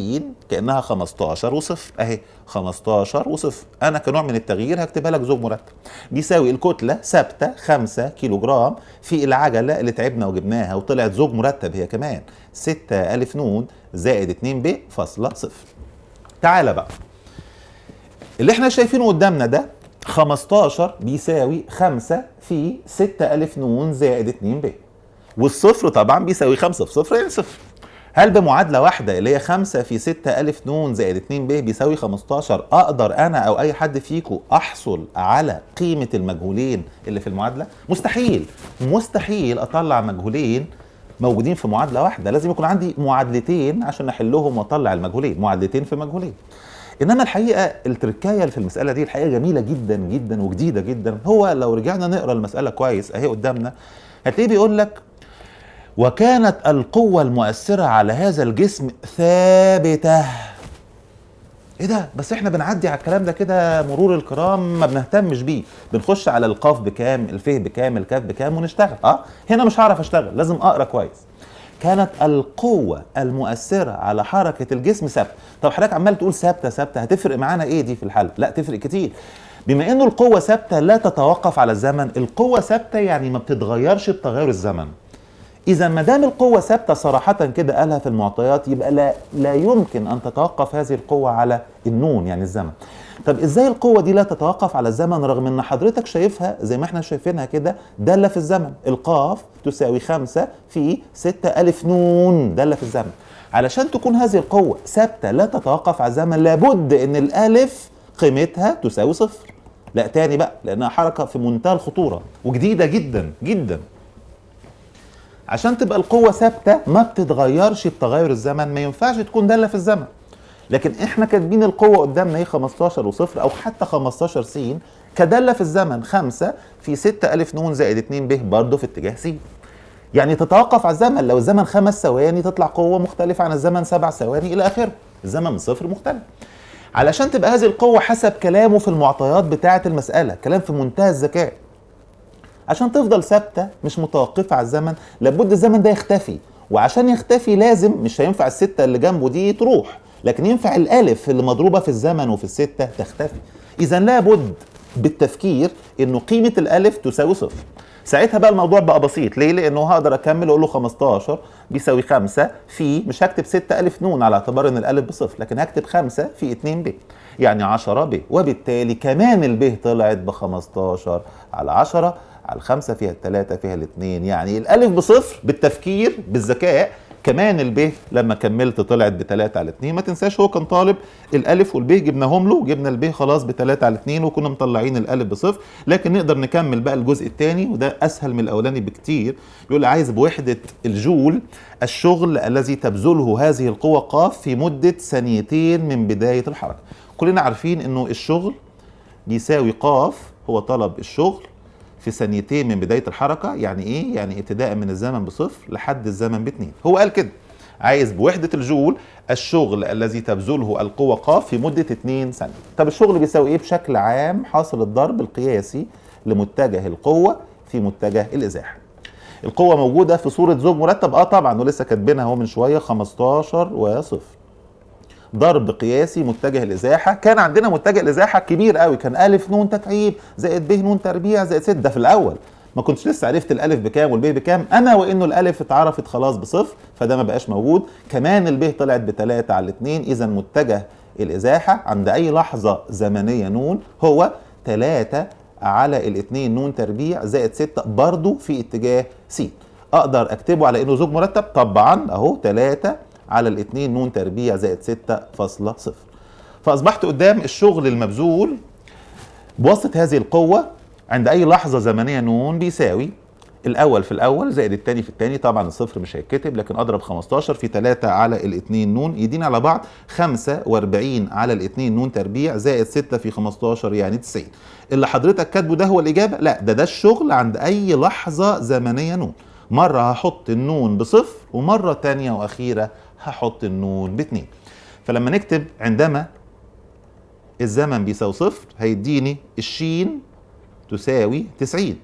كانها 15 وصفر اهي، 15 وصفر. انا كنوع من التغيير هكتبها لك زوج مرتب. بيساوي الكتله ثابته 5 كيلو جرام في العجله اللي تعبنا وجبناها وطلعت زوج مرتب هي كمان 6 الف ن زائد 2 ب فاصله صفر. تعالى بقى اللي احنا شايفينه قدامنا ده 15 بيساوي 5 في 6 الف ن زائد 2 ب، والصفر طبعا بيساوي 5 في صفر يعني صفر. هل بمعادله واحده اللي هي 5 في 6 الف ن زائد 2 ب بيساوي 15 اقدر انا او اي حد فيكم احصل على قيمه المجهولين اللي في المعادله؟ مستحيل. مستحيل اطلع مجهولين موجودين في معادله واحده، لازم يكون عندي معادلتين عشان احلهم واطلع المجهولين، معادلتين في مجهولين. انما الحقيقه التركايه اللي في المساله دي الحقيقه جميله جدا جدا وجديده جدا. هو لو رجعنا نقرا المساله كويس اهي قدامنا هتلاقيه بيقول لك وكانت القوه المؤثره على هذا الجسم ثابته. ايه ده؟ بس احنا بنعدي على الكلام ده كده مرور الكرام، ما بنهتمش بيه، بنخش على القاف بكام، الف بكام، الكاف بكام ونشتغل. هنا مش هعرف اشتغل، لازم اقرا كويس. كانت القوة المؤثرة على حركة الجسم ثابتة. طب حضرتك عمال تقول ثابتة ثابتة، هتفرق معانا ايه دي في الحل؟ لا تفرق كتير. بما انه القوة ثابتة لا تتوقف على الزمن، القوة ثابتة يعني ما بتتغيرش بتغير الزمن. اذا ما دام القوة ثابتة صراحة كده قالها في المعطيات، يبقى لا يمكن ان تتوقف هذه القوة على النون يعني الزمن. طب ازاي القوة دي لا تتوقف على الزمن رغم ان حضرتك شايفها زي ما احنا شايفينها كده دالة في الزمن؟ القاف تساوي 5 في 6 الف ن دالة في الزمن. علشان تكون هذه القوة ثابتة لا تتوقف على الزمن لابد ان الالف قيمتها تساوي صفر. لا تاني بقى، لانها حركة في منتهى الخطورة وجديدة جدا جدا. عشان تبقى القوة ثابتة ما بتتغيرش بتغير الزمن، ما ينفعش تكون دالة في الزمن. لكن احنا كاتبين القوة قدامنا هي 15 وصفر او حتى 15 س كدالة في الزمن 5 في 6 الف ن زائد 2 ب برضه في اتجاه س. يعني تتوقف على الزمن، لو الزمن 5 ثواني تطلع قوة مختلفة عن الزمن 7 ثواني الى اخره، الزمن من صفر مختلف. علشان تبقى هذه القوة حسب كلامه في المعطيات بتاعة المسألة، كلام في منتهى الذكاء، عشان تفضل ثابته مش متوقفه على الزمن لابد الزمن ده يختفي. وعشان يختفي لازم مش هينفع الستة اللي جنبه دي تروح، لكن ينفع الالف اللي مضروبه في الزمن وفي الستة تختفي. اذا لابد بالتفكير انه قيمه الالف تساوي صفر. ساعتها بقى الموضوع بقى بسيط. ليه؟ لانه هقدر اكمل اقول له 15 بيساوي 5 في، مش هكتب 6 الف ن على اعتبار ان الالف بصفر، لكن هكتب 5 في 2 ب يعني 10 ب، وبالتالي كمان الب طلعت ب 15 على 10 على 5 فيها 3 فيها 2، يعني الالف بصفر. بالتفكير بالذكاء كمان الب لما كملت طلعت ب3 على 2. ما تنساش هو كان طالب الالف والب جبناهم له، جبنا الب خلاص ب3 على 2 وكنا مطلعين الالف بصفر. لكن نقدر نكمل بقى الجزء الثاني وده اسهل من الاولاني بكتير. بيقول عايز بوحده الجول الشغل الذي تبذله هذه القوه ق في مده ثانيتين من بدايه الحركه. كلنا عارفين انه الشغل بيساوي ق، هو طلب الشغل في ثانيتين من بداية الحركة. يعني ايه؟ يعني ابتداء من الزمن بصفر لحد الزمن ب2. هو قال كده عايز بوحدة الجول الشغل الذي تبذله القوة ق في مدة 2 ثانية. طب الشغل بيساوي ايه بشكل عام؟ حاصل الضرب القياسي لمتجه القوة في متجه الإزاحة. القوة موجودة في صورة زوج مرتب طبعا، ولسه كاتبينها اهو من شوية 15 وصفر. ضرب قياسي متجه الازاحه. كان عندنا متجه الازاحه كبير قوي، كان الف ن تكعيب زائد ب ن تربيع زائد 6. ده في الاول ما كنتش لسه عرفت الالف بكام والب بكام، انا وانه الالف اتعرفت خلاص بصفر فده ما بقاش موجود. كمان الب طلعت ب3 على 2. اذا متجه الازاحه عند اي لحظه زمنيه ن هو 3 على 2 ن تربيع زائد 6 برضو في اتجاه س. اقدر اكتبه على انه زوج مرتب طبعا اهو 3 على 2 ن تربيع زائد 6.0. فأصبحت قدام الشغل المبذول بواسطة هذه القوة عند أي لحظة زمنية ن بيساوي الأول في الأول زائد الثاني في الثاني. طبعا الصفر مش هيتكتب، لكن أضرب 15 في 3 على 2 ن يدينا على بعض 45 على 2 ن تربيع زائد 6 في 15 يعني 90. اللي حضرتك كاتبه ده هو الإجابة؟ لا، ده الشغل عند أي لحظة زمنية ن. مرة هحط النون بصفر ومرة تانية وأخيرة هحط النون ب2. فلما نكتب عندما الزمن بيساوي صفر هيديني الشين تساوي 90.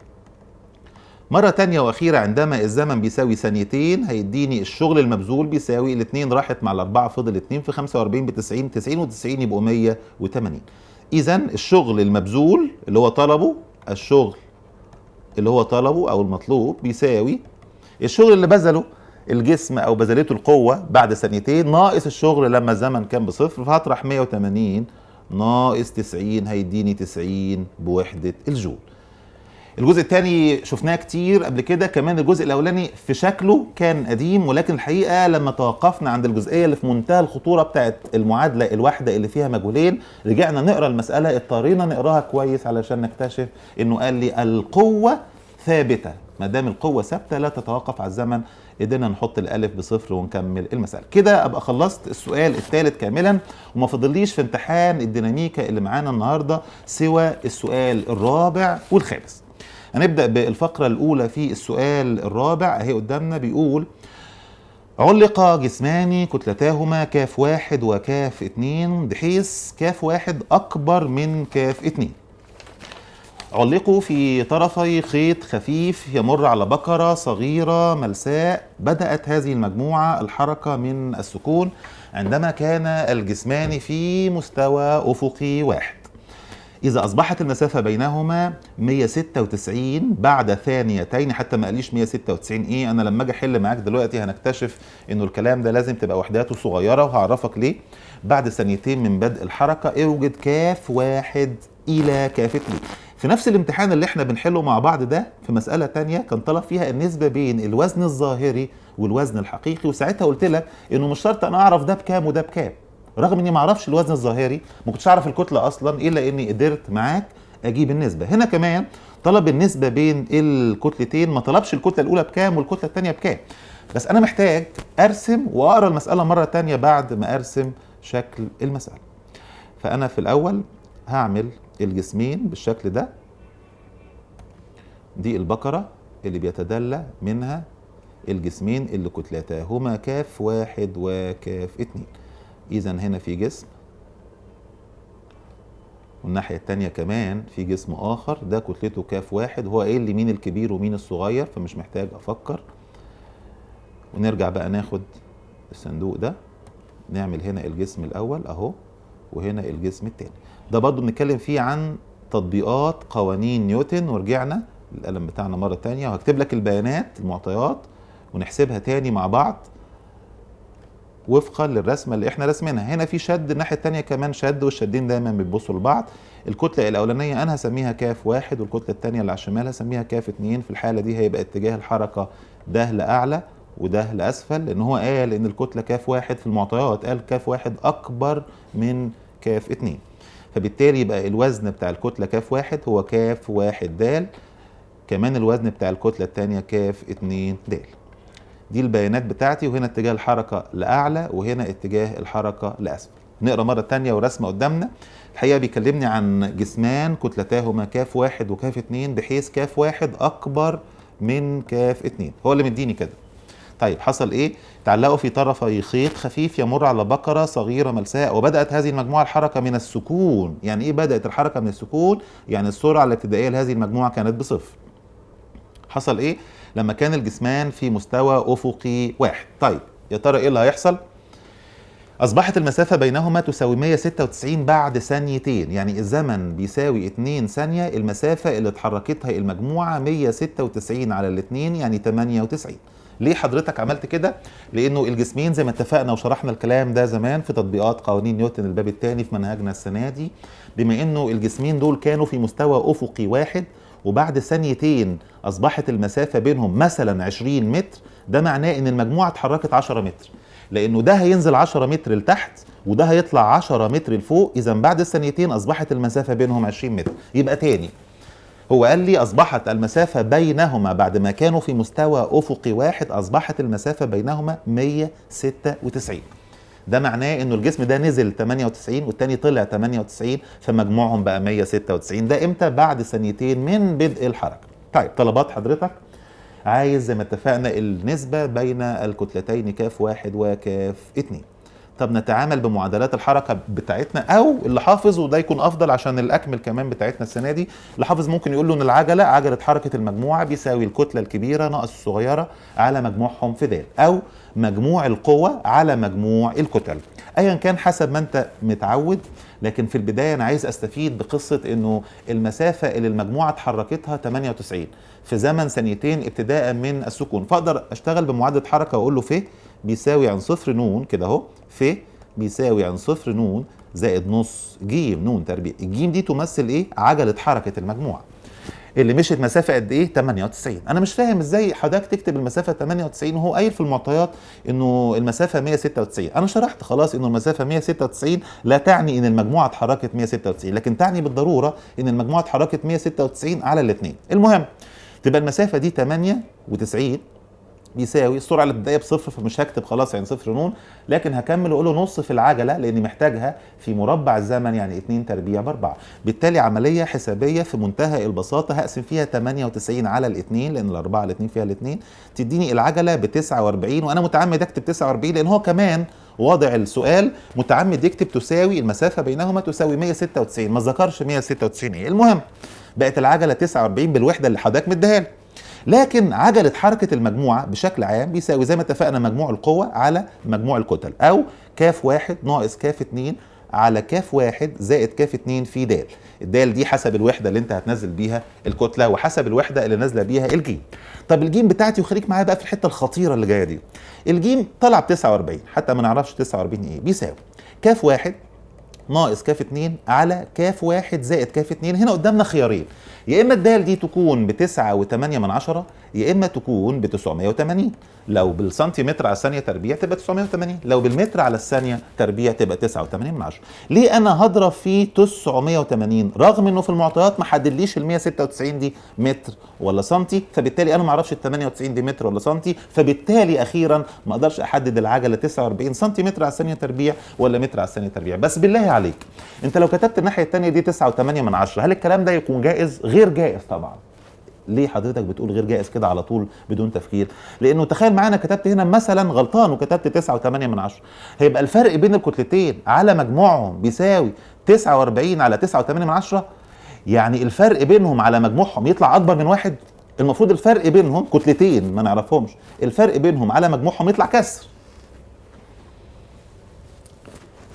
مرة تانية وأخيرة عندما الزمن بيساوي ثانيتين هيديني الشغل المبذول بيساوي الاتنين راحت مع الأربعة فضل اتنين في 45 ب90 90 و90 يبقوا 180. إذا الشغل المبذول اللي هو طلبه، الشغل اللي هو طلبه أو المطلوب بيساوي الشغل اللي بذله الجسم أو بذلته القوة بعد ثانيتين ناقص الشغل لما الزمن كان بصفر، فهطرح 180 ناقص 90 هيديني 90 بوحدة الجول. الجزء الثاني شفناه كتير قبل كده، كمان الجزء الاولاني في شكله كان قديم، ولكن الحقيقه لما توقفنا عند الجزئيه اللي في منتهى الخطوره بتاعت المعادله الواحده اللي فيها مجهولين، رجعنا نقرا المساله، اضطرينا نقراها كويس علشان نكتشف انه قال لي القوه ثابته، ما دام القوه ثابته لا تتوقف على الزمن. قدرنا نحط الالف بصفر ونكمل المساله كده. ابقى خلصت السؤال الثالث كاملا، وما فضليش في امتحان الديناميكا اللي معانا النهارده سوى السؤال الرابع والخامس. هنبدأ بالفقرة الأولى في السؤال الرابع اهي قدامنا. بيقول علق جسمان كتلتاهما كاف واحد وكاف اتنين بحيث كاف واحد أكبر من كاف اتنين. علقوا في طرفي خيط خفيف يمر على بكرة صغيرة ملساء. بدأت هذه المجموعة الحركة من السكون عندما كان الجسمان في مستوى أفقي واحد. إذا أصبحت المسافة بينهما 196 بعد ثانيتين، حتى ما قاليش 196 إيه، أنا لما أجي أحل معاك دلوقتي هنكتشف إنه الكلام ده لازم تبقى وحداته صغيرة، وهعرفك ليه. بعد ثانيتين من بدء الحركة اوجد كاف واحد إلى كاف اتنين. في نفس الامتحان اللي احنا بنحله مع بعض ده في مسألة تانية كان طلب فيها النسبة بين الوزن الظاهري والوزن الحقيقي، وساعتها قلت لك إنه مش شرط أنا أعرف ده بكام وده بكام، رغم اني ما اعرفش الوزن الظاهري، ما كنتش اعرف الكتله اصلا، الا اني قدرت معاك اجيب النسبه. هنا كمان طلب النسبه بين الكتلتين، ما طلبش الكتله الاولى بكام والكتله الثانيه بكام، بس انا محتاج ارسم واقرا المساله مره ثانيه بعد ما ارسم شكل المساله. فانا في الاول هعمل الجسمين بالشكل ده، دي البكره اللي بيتدلى منها الجسمين اللي كتلتاهما كاف واحد وكاف اتنين. إذا هنا في جسم، والناحية التانية كمان في جسم آخر ده كتلته كاف واحد. هو قايل لي مين الكبير ومين الصغير، فمش محتاج أفكر. ونرجع بقى ناخد الصندوق ده، نعمل هنا الجسم الأول أهو، وهنا الجسم التاني. ده برضو بنتكلم فيه عن تطبيقات قوانين نيوتن، ورجعنا القلم بتاعنا مرة تانية، وهكتب لك البيانات المعطيات ونحسبها تاني مع بعض وفقا للرسمه اللي احنا رسمينها. هنا في شد، الناحيه الثانيه كمان شد، والشدين دايما بيبصوا لبعض. الكتله الاولانيه انا هسميها كاف واحد، والكتله الثانيه اللي على الشمال هسميها كاف اتنين. في الحاله دي هيبقى اتجاه الحركه ده لاعلى وده لاسفل، لان هو قال ان الكتله كاف واحد في المعطيات، قال كاف واحد اكبر من كاف اتنين، فبالتالي يبقى الوزن بتاع الكتله كاف واحد هو كاف واحد د، كمان الوزن بتاع الكتله الثانيه كاف اتنين د. دي البيانات بتاعتي، وهنا اتجاه الحركة لأعلى وهنا اتجاه الحركة لأسفل. نقرأ مرة تانية ورسمة قدامنا. الحقيقة بيكلمني عن جسمان كتلتاهما كاف واحد وكاف اتنين بحيث كاف واحد أكبر من كاف اتنين، هو اللي مديني كده. طيب حصل ايه؟ تعلقوا في طرفي خيط خفيف يمر على بكرة صغيرة ملساء، وبدأت هذه المجموعة الحركة من السكون. يعني ايه بدأت الحركة من السكون؟ يعني السرعة الابتدائية لهذه المجموعة كانت بصفر. حصل ايه؟ لما كان الجسمان في مستوى أفقي واحد. طيب يا ترى ايه اللي هيحصل؟ أصبحت المسافة بينهما تساوي 196 بعد ثانيتين، يعني الزمن بيساوي 2 ثانية، المسافة اللي اتحركتها المجموعة 196 على الاتنين يعني 98. ليه حضرتك عملت كده؟ لأنه الجسمين زي ما اتفقنا وشرحنا الكلام ده زمان في تطبيقات قوانين نيوتن الباب الثاني في منهجنا السنة دي، بما إنه الجسمين دول كانوا في مستوى أفقي واحد وبعد ثانيتين أصبحت المسافة بينهم مثلا 20 متر، ده معناه إن المجموعة اتحركت 10 متر، لأنه ده هينزل 10 متر لتحت وده هيطلع 10 متر لفوق. إذا بعد الثانيتين أصبحت المسافة بينهم 20 متر. يبقى تاني هو قال لي أصبحت المسافة بينهما بعد ما كانوا في مستوى أفقي واحد أصبحت المسافة بينهما 196. ده معناه انه الجسم ده نزل 98 والتاني طلع 98، فمجموعهم بقى 196. ده امتى؟ بعد ثانيتين من بدء الحركة. طيب طلبات حضرتك، عايز زي ما اتفقنا النسبة بين الكتلتين كاف واحد وكاف اتنين. طب نتعامل بمعادلات الحركه بتاعتنا، او اللي حافظ وده يكون افضل عشان الاكمل كمان بتاعتنا السنه دي، اللي حافظ ممكن يقول له ان العجله، عجله حركه المجموعه بيساوي الكتله الكبيره ناقص الصغيره على مجموعهم في د، او مجموع القوه على مجموع الكتل، ايا كان حسب ما انت متعود. لكن في البدايه انا عايز استفيد بقصه انه المسافه اللي المجموعه اتحركتها 98 في زمن ثانيتين ابتداء من السكون، فاقدر اشتغل بمعادله حركه واقول له ف بيساوي عن صفر نون كده اهو، ف بيساوي عن صفر نون زائد نص ج نون تربيع. الجيم دي تمثل ايه؟ عجله حركه المجموعه اللي مشيت مسافه قد ايه؟ 98. انا مش فاهم ازاي حضرتك تكتب المسافه 98 وهو قايل في المعطيات انه المسافه 196. انا شرحت خلاص انه المسافه 196 لا تعني ان المجموعه اتحركت 196، لكن تعني بالضروره ان المجموعه اتحركت 196 على الاثنين. المهم تبقى المسافه دي 98 بيساوي السرعه الابتدائيه بصفر، فمش هكتب خلاص يعني صفر نون، لكن هكمل واقول له نص في العجله لاني محتاجها في مربع الزمن، يعني 2 تربيع ب4. بالتالي عمليه حسابيه في منتهى البساطه، هقسم فيها 98 على الاثنين لان الاربعه الاثنين فيها الاثنين، تديني العجله ب 49. وانا متعمد اكتب 49 لان هو كمان واضع السؤال متعمد يكتب تساوي المسافه بينهما تساوي 196، ما ذكرش 196 ايه. المهم بقت العجله 49 بالوحده اللي حضرتك مديها لي. لكن عجلة حركة المجموعة بشكل عام بيساوي زي ما اتفقنا مجموع القوة على مجموع الكتل، أو كاف واحد ناقص كاف اتنين على كاف واحد زائد كاف اتنين في د. الدال دي حسب الوحدة اللي انت هتنزل بيها الكتلة وحسب الوحدة اللي نازلة بيها الجيم. طب الجيم بتاعتي، وخليك معايا بقى في الحتة الخطيرة اللي جاية دي. الجيم طلع ب 49 حتى ما نعرفش 49 ايه، بيساوي كاف واحد ناقص كاف اتنين على كاف واحد زائد كاف اتنين. هنا قدامنا خيارين، يا اما الدال دي تكون ب9.8، يا اما تكون ب980. لو بالسنتيمتر على الثانيه تربيع تبقى 980، لو بالمتر على الثانيه تربيع تبقى 9.8. ليه انا هضرب في 980 رغم انه في المعطيات ما حددليش ال 196 دي متر ولا سنتي، فبالتالي انا ما اعرفش ال 98 دي متر ولا سنتي، فبالتالي اخيرا ما اقدرش احدد العجله 49 سنتيمتر على الثانيه تربيع ولا متر على الثانيه تربيع. بس بالله عليك انت لو كتبت الناحيه الثانيه دي 9.8، هل الكلام ده يكون جائز؟ غير جائز طبعا. ليه حضرتك بتقول غير جائز كده على طول بدون تفكير؟ لانه تخيل معانا كتبت هنا مثلا غلطان وكتبت 9.8، هيبقى الفرق بين الكتلتين على مجموعهم بيساوي 49 على 9.8، يعني الفرق بينهم على مجموعهم يطلع اكبر من واحد. المفروض الفرق بينهم كتلتين ما نعرفهمش، الفرق بينهم على مجموعهم يطلع كسر.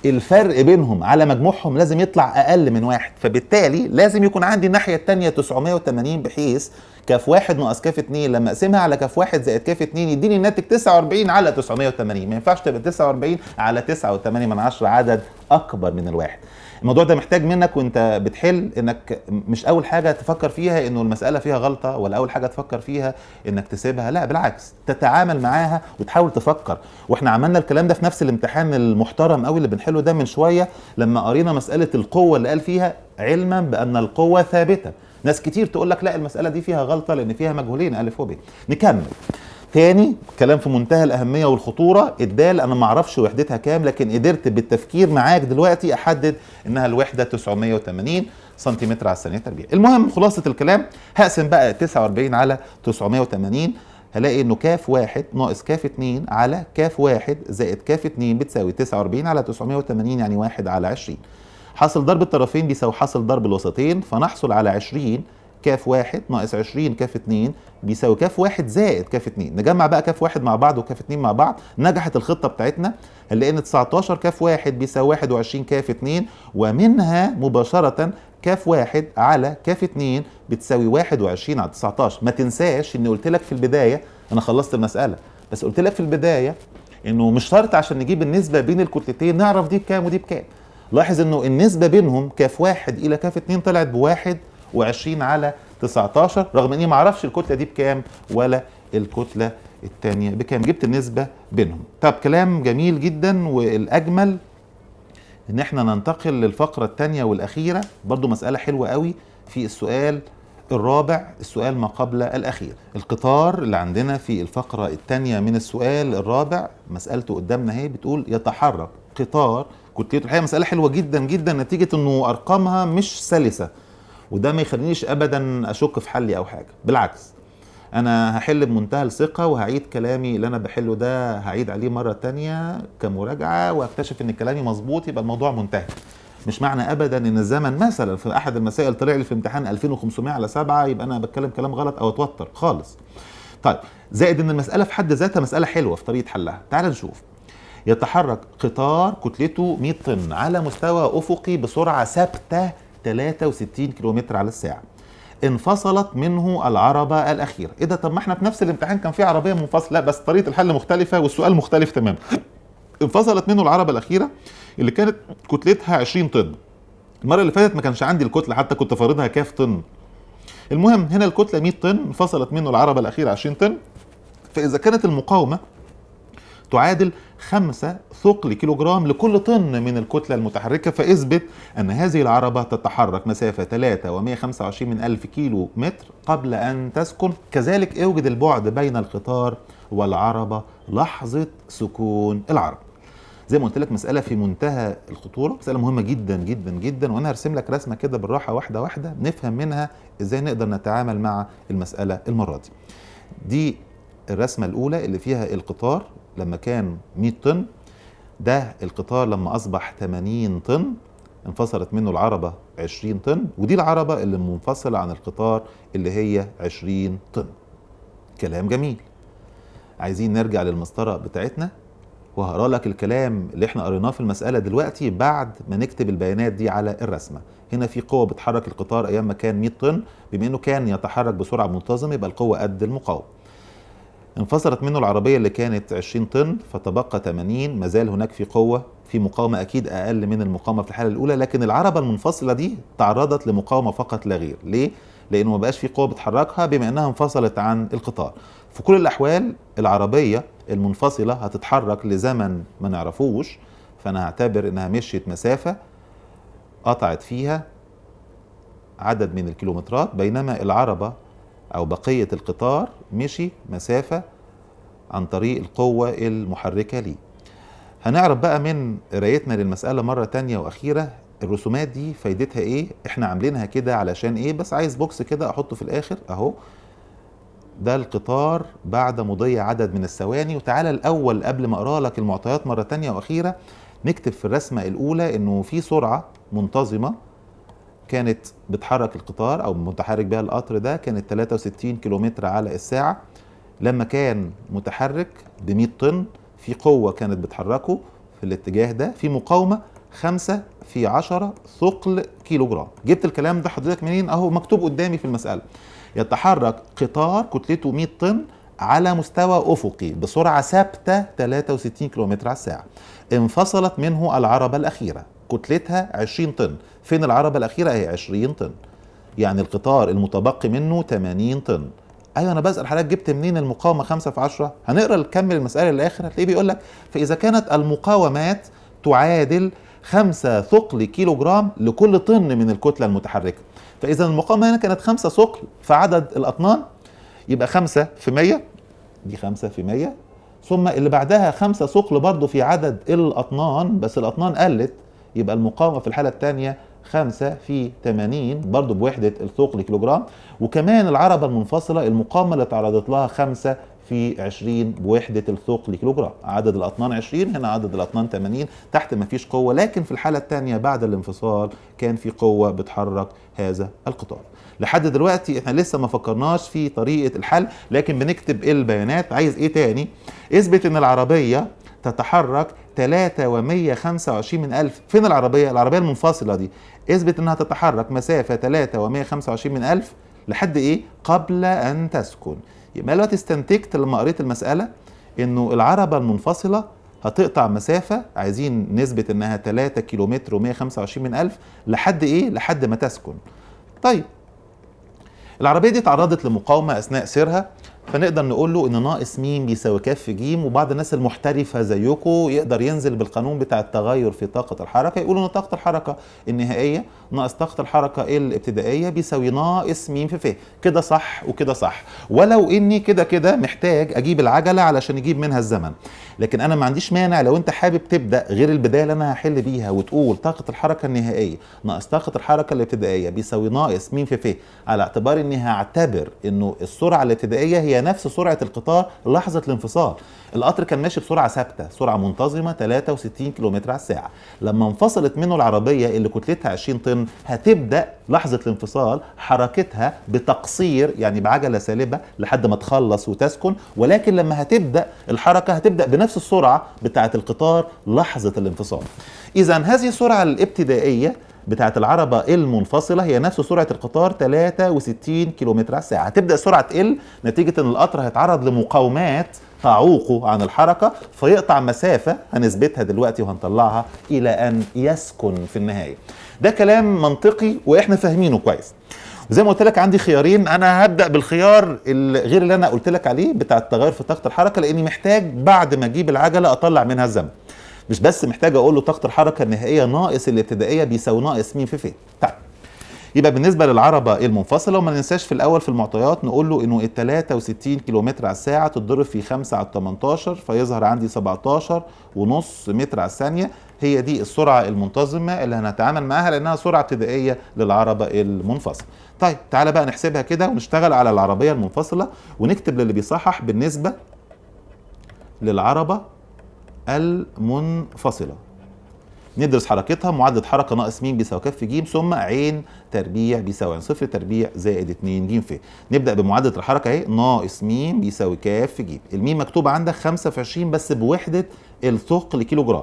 الفرق بينهم على مجموعهم لازم يطلع اقل من واحد، فبالتالي لازم يكون عندي الناحيه الثانيه 980، بحيث كاف واحد ناقص كاف اتنين لما اقسمها على كاف واحد زائد كاف اتنين يديني الناتج 49 على 980. ما ينفعش تبقى 49 على 9.8 عدد اكبر من الواحد. الموضوع ده محتاج منك وانت بتحل انك مش اول حاجه تفكر فيها انه المساله فيها غلطه، ولا اول حاجه تفكر فيها انك تسيبها، لا بالعكس تتعامل معاها وتحاول تفكر. واحنا عملنا الكلام ده في نفس الامتحان المحترم قوي اللي بنحله ده من شويه لما قرينا مساله القوه اللي قال فيها علما بان القوه ثابته. ناس كتير تقول لك لا المساله دي فيها غلطه لان فيها مجهولين الف وب. نكمل تاني كلام في منتهى الأهمية والخطورة. الدال أنا ما اعرفش وحدتها كام، لكن قدرت بالتفكير معاك دلوقتي أحدد إنها الوحدة 980 سنتيمتر على الثانية تربيع. المهم خلاصة الكلام، هقسم بقى 49 على 980، هلاقي إنه كاف واحد ناقص كاف اتنين على كاف واحد زائد كاف اتنين بتساوي 49 على 980، يعني 1 على 20. حاصل ضرب الطرفين بيساوي حاصل ضرب الوسطين، فنحصل على 20 كاف واحد ناقص 20 كاف اتنين بيساوي كاف واحد زائد كاف اتنين. نجمع بقى كاف واحد مع بعض وكاف اتنين مع بعض، نجحت الخطة بتاعتنا. هنلاقي ان 19 كاف واحد بيساوي 21 كاف اتنين، ومنها مباشرة كاف واحد على كاف اتنين بتساوي 21 على 19. ما تنساش اني قلت لك في البداية، انا خلصت المسألة بس قلت لك في البداية انه مش شرط عشان نجيب النسبة بين الكتلتين نعرف دي بكام ودي بكام. لاحظ انه النسبة بينهم كاف واحد الى كاف اتنين طلعت بواحد و20 على 19، رغم اني ما اعرفش الكتله دي بكام ولا الكتله الثانيه بكام. جبت النسبه بينهم. طب كلام جميل جدا، والاجمل ان احنا ننتقل للفقره الثانيه والاخيره، برضو مساله حلوه قوي في السؤال الرابع، السؤال ما قبل الاخير. القطار اللي عندنا في الفقره الثانيه من السؤال الرابع مسالته قدامنا اهي، بتقول يتحرك قطار كتلته، الحقيقه مساله حلوه جدا جدا نتيجه انه ارقامها مش سلسه، وده ما يخلينيش ابدا اشك في حلي او حاجه، بالعكس انا هحل بمنتهى الثقه وهعيد كلامي اللي انا بحله ده، هعيد عليه مره تانية كمراجعه واكتشف ان كلامي مظبوط، يبقى الموضوع منتهي. مش معنى ابدا ان الزمن مثلا في احد المسائل طلع لي في امتحان 2500 على 7 يبقى انا بتكلم كلام غلط او اتوتر خالص. طيب، زائد ان المساله في حد ذاتها مساله حلوه في طريقه حلها. تعال نشوف. يتحرك قطار كتلته 100 طن على مستوى افقي بسرعه ثابته 63 كيلومتر على الساعه. انفصلت منه العربه الاخيره. ايه ده؟ طب ما احنا في نفس الامتحان كان في عربيه منفصله، بس طريقه الحل مختلفه والسؤال مختلف تماما. انفصلت منه العربه الاخيره اللي كانت كتلتها 20 طن. المره اللي فاتت ما كانش عندي الكتله، حتى كنت فارضها كاف طن. المهم هنا الكتله 100 طن، انفصلت منه العربه الاخيره 20 طن. فاذا كانت المقاومه تعادل 5 ثقل كيلوغرام لكل طن من الكتلة المتحركة، فاثبت أن هذه العربة تتحرك مسافة 3.125 من ألف كيلو متر قبل أن تسكن. كذلك اوجد البعد بين القطار والعربة لحظة سكون العربة. زي ما قلت لك مسألة في منتهى الخطورة، مسألة مهمة جدا جدا جدا، وأنا هرسم لك رسمة كده بالراحة واحدة واحدة نفهم منها إزاي نقدر نتعامل مع المسألة المرة دي. دي الرسمة الأولى اللي فيها القطار لما كان 100 طن، ده القطار لما أصبح 80 طن، انفصلت منه العربة 20 طن، ودي العربة اللي منفصلة عن القطار اللي هي 20 طن. كلام جميل. عايزين نرجع للمسطرة بتاعتنا وهقرا لك الكلام اللي احنا قريناه في المسألة دلوقتي بعد ما نكتب البيانات دي على الرسمة. هنا في قوة بتحرك القطار أيام ما كان 100 طن، بما إنه كان يتحرك بسرعة منتظمة يبقى القوة قد المقاومة. انفصلت منه العربية اللي كانت 20 طن فتبقى 80، مازال هناك في قوة، في مقاومة أكيد أقل من المقاومة في الحالة الأولى، لكن العربة المنفصلة دي تعرضت لمقاومة فقط لا غير. ليه؟ لأنه ما بقاش في قوة بتحركها بما أنها انفصلت عن القطار. في كل الأحوال العربية المنفصلة هتتحرك لزمن ما نعرفوش، فأنا هعتبر إنها مشيت مسافة قطعت فيها عدد من الكيلومترات، بينما العربة أو بقية القطار مشي مسافة عن طريق القوة المحركة ليه. هنعرف بقى من قرايتنا للمسألة مرة تانية وأخيرة الرسومات دي فايدتها إيه، إحنا عاملينها كده علشان إيه، بس عايز بوكس كده أحطه في الآخر أهو. ده القطار بعد مضي عدد من الثواني. وتعالى الأول قبل ما أقرأ لك المعطيات مرة تانية وأخيرة نكتب في الرسمة الأولى إنه في سرعة منتظمة كانت بتحرك القطار او متحرك بها القطر ده، كانت 63 كيلومتر على الساعة. لما كان متحرك ب 100 طن في قوة كانت بتحركه في الاتجاه ده، في مقاومة 5 في 10 ثقل كيلوغرام. جبت الكلام ده حضرتك منين؟ اهو مكتوب قدامي في المسألة. يتحرك قطار كتلته 100 طن على مستوى افقي بسرعة ثابتة 63 كيلومتر على الساعة. انفصلت منه العربة الأخيرة كتلتها 20 طن. فين العربة الأخيرة؟ اهي 20 طن، يعني القطار المتبقي منه 80 طن. ايوه انا بسأل حضرتك جبت منين المقاومة 5 في 10؟ هنقرا نكمل المسألة للآخر هتلاقيه بيقول لك فإذا كانت المقاومات تعادل 5 ثقل كيلوغرام لكل طن من الكتلة المتحركة. فإذا المقاومة هنا كانت 5 ثقل في عدد الأطنان، يبقى 5 في 100، دي 5 في 100، ثم اللي بعدها 5 ثقل برضو في عدد الأطنان بس الأطنان قلت، يبقى المقاومة في الحالة الثانية 5 في 80 برضو بوحدة الثقل كيلوغرام. وكمان العربة المنفصلة المقاومة اللي تعرضت لها 5 في 20 بوحدة الثقل كيلوغرام. عدد الأطنان 20، هنا عدد الأطنان 80، تحت ما فيش قوة، لكن في الحالة الثانية بعد الانفصال كان في قوة بتحرك هذا القطار. لحد دلوقتي احنا لسه ما فكرناش في طريقة الحل، لكن بنكتب البيانات. عايز ايه تاني؟ اثبت ان العربية تتحرك 3.125 من ألف. فين العربية؟ العربية المنفصلة دي. اثبت انها تتحرك مسافة 3.125 من ألف لحد ايه؟ قبل ان تسكن. يبقى دلوقتي استنتجت لما قريت المسألة انه العربة المنفصلة هتقطع مسافة، عايزين نثبت انها 3 كيلومتر و125 من ألف لحد ايه؟ لحد ما تسكن. طيب العربية دي تعرضت لمقاومة أثناء سيرها، فنقدر نقول له ان ناقص م بيساوي ك في ج، وبعض الناس المحترفه زيكم يقدر ينزل بالقانون بتاع التغير في طاقه الحركه، يقولوا ان طاقه الحركه النهائيه ناقص طاقه الحركه الابتدائيه بيساوي ناقص م في ف. كده صح وكده صح، ولو اني كده كده محتاج اجيب العجله علشان اجيب منها الزمن، لكن انا ما عنديش مانع لو انت حابب تبدا غير البدايه اللي انا هحل بيها وتقول طاقه الحركه النهائيه ناقص طاقه الحركه الابتدائيه بيساوي ناقص م في ف، على اعتبار اني هعتبر انه السرعه الابتدائيه هي نفس سرعه القطار لحظه الانفصال. القطر كان ماشي بسرعه ثابته، سرعه منتظمه 63 كيلومتر على الساعه، لما انفصلت منه العربيه اللي كتلتها 20 طن هتبدا لحظه الانفصال حركتها بتقصير، يعني بعجله سالبه لحد ما تخلص وتسكن، ولكن لما هتبدا الحركه هتبدا بنفس السرعه بتاعه القطار لحظه الانفصال. اذا هذه السرعه الابتدائيه بتاعت العربة المنفصلة هي نفس سرعة القطار 63 كيلومتر على الساعة. هتبدأ السرعة تقل نتيجة ان القطر هيتعرض لمقاومات تعوقه عن الحركة، فيقطع مسافة هنثبتها دلوقتي وهنطلعها إلى أن يسكن في النهاية. ده كلام منطقي وإحنا فاهمينه كويس. وزي ما قلت لك عندي خيارين، أنا هبدأ بالخيار غير اللي أنا قلت لك عليه بتاع التغير في طاقة الحركة، لأني محتاج بعد ما أجيب العجلة أطلع منها الزمن، مش بس محتاج اقول له طاقه الحركه النهائيه ناقص الابتدائيه بيساوي ناقص م في ف. طيب يبقى بالنسبه للعربه المنفصله، وما ننساش في الاول في المعطيات نقول له انه ال 63 كيلومتر على الساعه تتضرب في 5 على 18 فيظهر عندي 17 ونص متر على الثانيه، هي دي السرعه المنتظمه اللي هنتعامل معاها لانها سرعه ابتدائيه للعربه المنفصله. طيب تعالى بقى نحسبها كده ونشتغل على العربيه المنفصله ونكتب للي بيصحح بالنسبه للعربه المنفصلة. ندرس حركتها، معادلة حركة ناقص م بيساوي ك في ج ثم عين تربيع بيساوي عين صفر تربيع زائد 2 ج ف. نبدأ بمعادلة الحركة اهي، ناقص م بيساوي ك في ج. الميم مكتوب عندك 5 في 20 بس بوحدة الثقل كيلو جرام،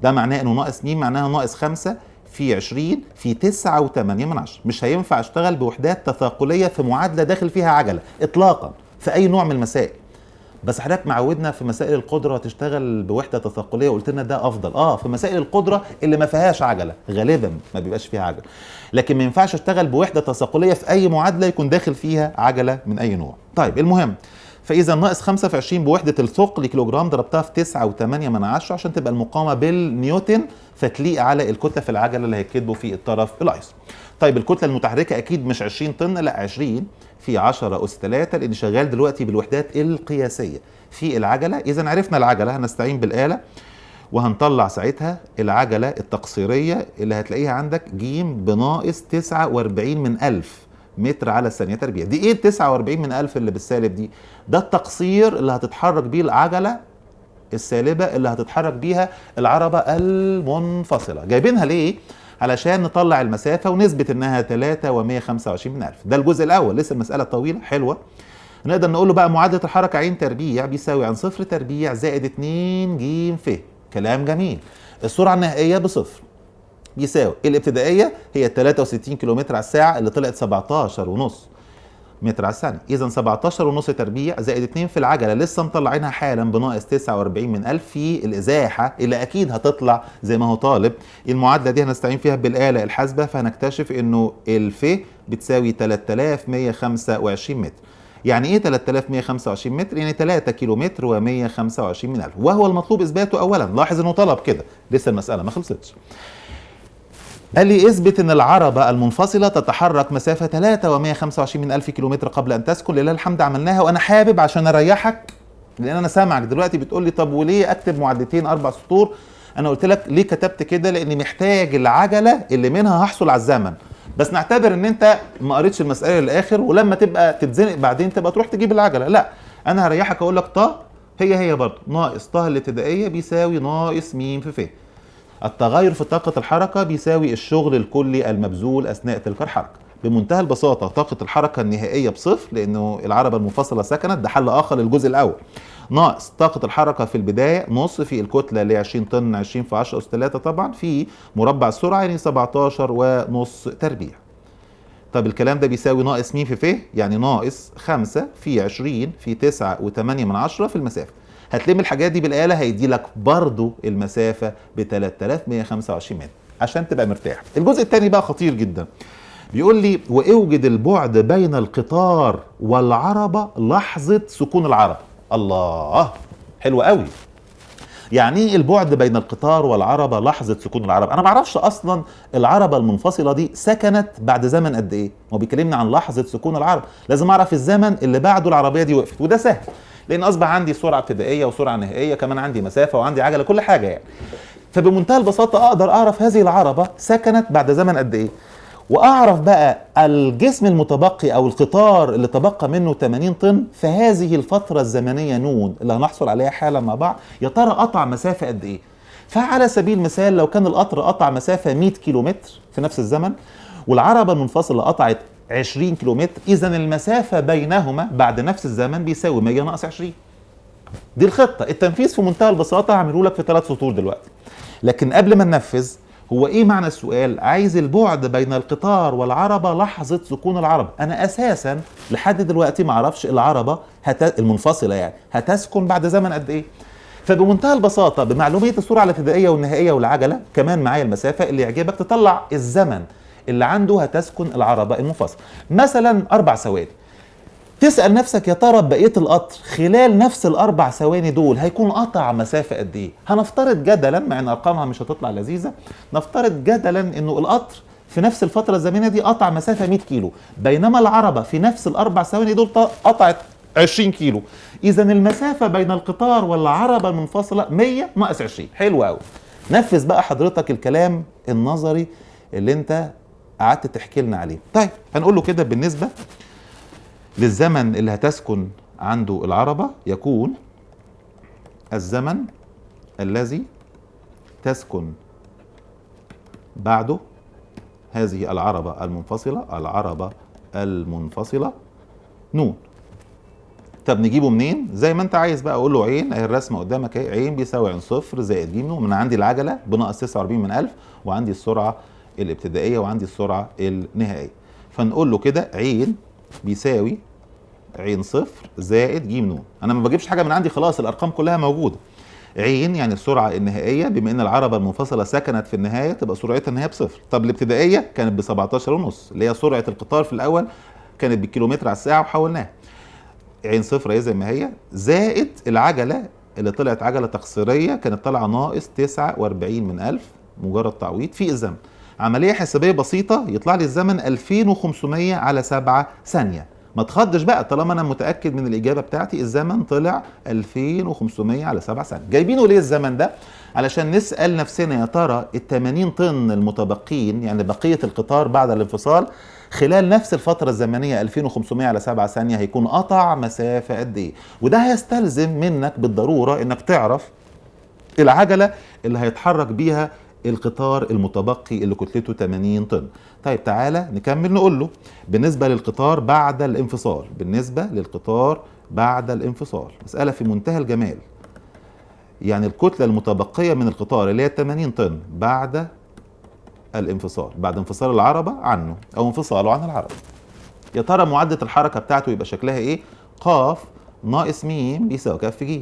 ده معناه انه ناقص م معناها ناقص 5 في 20 في 9.8، مش هينفع اشتغل بوحدات تثاقلية في معادلة داخل فيها عجلة اطلاقا في اي نوع من المسائل. بس حضرتك معودنا في مسائل القدره تشتغل بوحده تثاقليه وقلت لنا ده افضل في مسائل القدره اللي ما فيهاش عجله، غالبا ما بيبقاش فيها عجله، لكن ما ينفعش اشتغل بوحده تثاقليه في اي معادله يكون داخل فيها عجله من اي نوع. طيب المهم، فاذا ناقص 5 في 20 بوحده الثقل كيلو جرام ضربتها في 9.8 عشان تبقى المقاومه بالنيوتن فتليق على الكتله في العجله اللي هيتكتبوا في الطرف الايسر. طيب الكتله المتحركه اكيد مش 20 طن، لا 20 في 10 أس 3 لأني شغال دلوقتي بالوحدات القياسية في العجلة. إذا عرفنا العجلة هنستعين بالآلة وهنطلع ساعتها العجلة التقصيرية اللي هتلاقيها عندك ج بناقص 49 من 1000 متر على الثانية تربيع. دي إيه 49 من 1000 اللي بالسالب دي؟ ده التقصير اللي هتتحرك بيه العجلة السالبة اللي هتتحرك بيها العربة المنفصلة. جايبينها ليه؟ علشان نطلع المسافة ونثبت انها 3.125 من 1000. ده الجزء الاول، لسه المسألة طويلة حلوة. نقدر نقول له بقى معادلة الحركة عين تربيع بيساوي عن صفر تربيع زائد 2 ج ف. كلام جميل. السرعة النهائية بصفر بيساوي الابتدائية هي 63 كيلومتر على الساعة اللي طلعت 17 ونص متر على الثانية، إذا 17 ونص تربيع زائد 2 في العجلة لسه مطلعينها حالا بناقص 49 من 1000 في الإزاحة اللي أكيد هتطلع زي ما هو طالب. المعادلة دي هنستعين فيها بالآلة الحاسبة فهنكتشف إنه الف بتساوي 3125 متر. يعني إيه 3125 متر؟ يعني 3 كيلومتر و125 من 1000، وهو المطلوب إثباته أولا. لاحظ إنه طلب كده، لسه المسألة ما خلصتش. قال لي اثبت ان العربة المنفصلة تتحرك مسافة 3.125 من 1000 كيلومتر قبل ان تسكن. لله الحمد عملناها، وانا حابب عشان اريحك لان انا سامعك دلوقتي بتقول لي طب وليه اكتب معادلتين 4 سطور؟ انا قلت لك ليه كتبت كده؟ لاني محتاج العجلة اللي منها هحصل على الزمن. بس نعتبر ان انت ما قريتش المسألة للاخر ولما تبقى تتزنق بعدين تبقى تروح تجيب العجلة. لا، انا هريحك اقول لك هي برضه ناقص الابتدائية بيساوي ناقص م في ف. التغير في طاقة الحركة بيساوي الشغل الكلي المبذول أثناء تلك الحركة. بمنتهى البساطة طاقة الحركة النهائية بصفر لأنه العربة المنفصلة سكنت، ده حل آخر للجزء الأول. ناقص طاقة الحركة في البداية نص في الكتلة اللي 20 طن 20 في 10 أس 3 طبعا في مربع السرعة يعني 17 ونص تربيع. طب الكلام ده بيساوي ناقص م في ف، يعني ناقص 5 في 20 في 9.8 في المسافة. هتلم الحاجات دي بالآلة هيدي لك برضو المسافة ب 3125 متر عشان تبقى مرتاح. الجزء الثاني بقى خطير جدا. بيقول لي واوجد البعد بين القطار والعربة لحظة سكون العربة. الله، حلو قوي. يعني ايه البعد بين القطار والعربة لحظة سكون العربة؟ انا ما اعرفش اصلا العربة المنفصلة دي سكنت بعد زمن قد ايه. هو بيكلمني عن لحظة سكون العربة، لازم اعرف الزمن اللي بعده العربية دي وقفت، وده سهل لان اصبح عندي سرعة ابتدائية وسرعة نهائية، كمان عندي مسافة وعندي عجلة، كل حاجة يعني. فبمنتهى البساطة اقدر اعرف هذه العربة سكنت بعد زمن قد ايه، واعرف بقى الجسم المتبقي او القطار اللي تبقى منه 80 طن في هذه الفترة الزمنية نون اللي هنحصل عليها حالا مع بعض، يا ترى قطع مسافة قد ايه. فعلى سبيل المثال لو كان القطر قطع مسافة 100 كيلومتر في نفس الزمن، والعربة المنفصلة قطعت 20 كيلومتر، اذا المسافة بينهما بعد نفس الزمن بيساوي 100 ناقص 20. دي الخطة. التنفيذ في منتهى البساطة هعمله لك في 3 سطور دلوقتي. لكن قبل ما ننفذ، هو ايه معنى السؤال؟ عايز البعد بين القطار والعربة لحظة سكون العربة. انا اساسا لحد دلوقتي ما اعرفش العربة المنفصلة يعني هتسكن بعد زمن قد ايه. فبمنتهى البساطة بمعلومية السرعة الابتدائية والنهائية والعجلة، كمان معايا المسافة اللي يعجبك، تطلع الزمن اللي عنده هتسكن العربة المنفصلة. مثلا 4 ثواني. تسأل نفسك يا ترى بقية القطر خلال نفس ال4 ثواني دول هيكون قطع مسافة قد ايه؟ هنفترض جدلا، مع ان ارقامها مش هتطلع لذيذة، نفترض جدلا انه القطر في نفس الفترة الزمنية دي قطع مسافة 100 كيلو، بينما العربة في نفس ال4 ثواني دول قطعت 20 كيلو. اذا المسافة بين القطار والعربة المنفصلة 100 ناقص 20. حلو قوي. نفذ بقى حضرتك الكلام النظري اللي انت قعدت تحكي لنا عليه. طيب هنقول له كده بالنسبة للزمن اللي هتسكن عنده العربة، يكون الزمن الذي تسكن بعده هذه العربة المنفصلة نون. طب نجيبه منين؟ زي ما انت عايز بقى. اقول له عين، اهي الرسمة قدامك اهي، عين بيساوي عين صفر زائد ج نون. من عندي العجلة بناقص 49 من 1000، وعندي السرعة الابتدائية، وعندي السرعة النهائية. فنقول له كده عين بيساوي عين صفر زائد ج نون. انا ما بجيبش حاجه من عندي، خلاص الارقام كلها موجوده. عين يعني السرعه النهائيه، بما ان العربه المنفصله سكنت في النهايه تبقى سرعتها النهائيه بصفر. طب الابتدائيه كانت ب 17 ونص، اللي هي سرعه القطار في الاول كانت بالكيلومتر على الساعه وحولناها. عين صفر هي زي ما هي، زائد العجله اللي طلعت عجله تقصيريه كانت طالعه ناقص 49 من 1000، مجرد تعويض في الزمن. عمليه حسابيه بسيطه، يطلع لي الزمن 2500 على 7 ثانيه. ما تخضش بقى، طالما انا متاكد من الاجابه بتاعتي. الزمن طلع 2500 على 7 ثانيه. جايبينه ليه الزمن ده؟ علشان نسال نفسنا يا ترى ال 80 طن المتبقين، يعني بقيه القطار بعد الانفصال، خلال نفس الفتره الزمنيه 2500 على 7 ثانيه هيكون قطع مسافه قد ايه. وده هيستلزم منك بالضروره انك تعرف العجله اللي هيتحرك بيها القطار المتبقي اللي كتلته 80 طن. طيب تعالى نكمل. نقول له بالنسبة للقطار بعد الانفصال، مسألة في منتهى الجمال. يعني الكتلة المتبقية من القطار اللي هي 80 طن بعد الانفصال، بعد انفصال العربة عنه او انفصاله عن العربة، يا ترى معدل الحركة بتاعته يبقى شكلها ايه؟ ق ناقص م بيساوي ك في ج.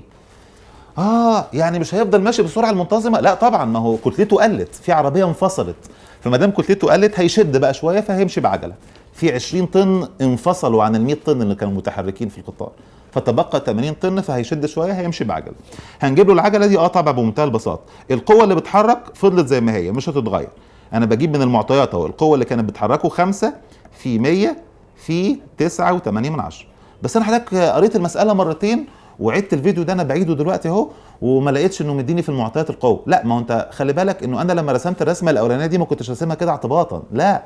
يعني مش هيفضل ماشي بالسرعه المنتظمه، لا طبعا، ما هو كتلته قلت، في عربيه انفصلت، فما دام كتلته قلت هيشد بقى شويه فهيمشي بعجله. في 20 طن انفصلوا عن ال 100 طن اللي كانوا متحركين في القطار، فتبقى 80 طن فهيشد شويه هيمشي بعجله. هنجيب له العجله دي طبعا بمنتهى البساطه. القوه اللي بتحرك فضلت زي ما هي مش هتتغير. انا بجيب من المعطيات اهو القوه اللي كانت بتحركه 5 في 100 في 9.8. بس انا حضرتك قريت المساله مرتين وعدت الفيديو ده، انا بعيده دلوقتي اهو، وما لقيتش انه مديني في المعطيات القوه. لا، ما هو انت خلي بالك انه انا لما رسمت الرسمه الاولانيه دي ما كنتش راسمها كده اعتباطا، لا،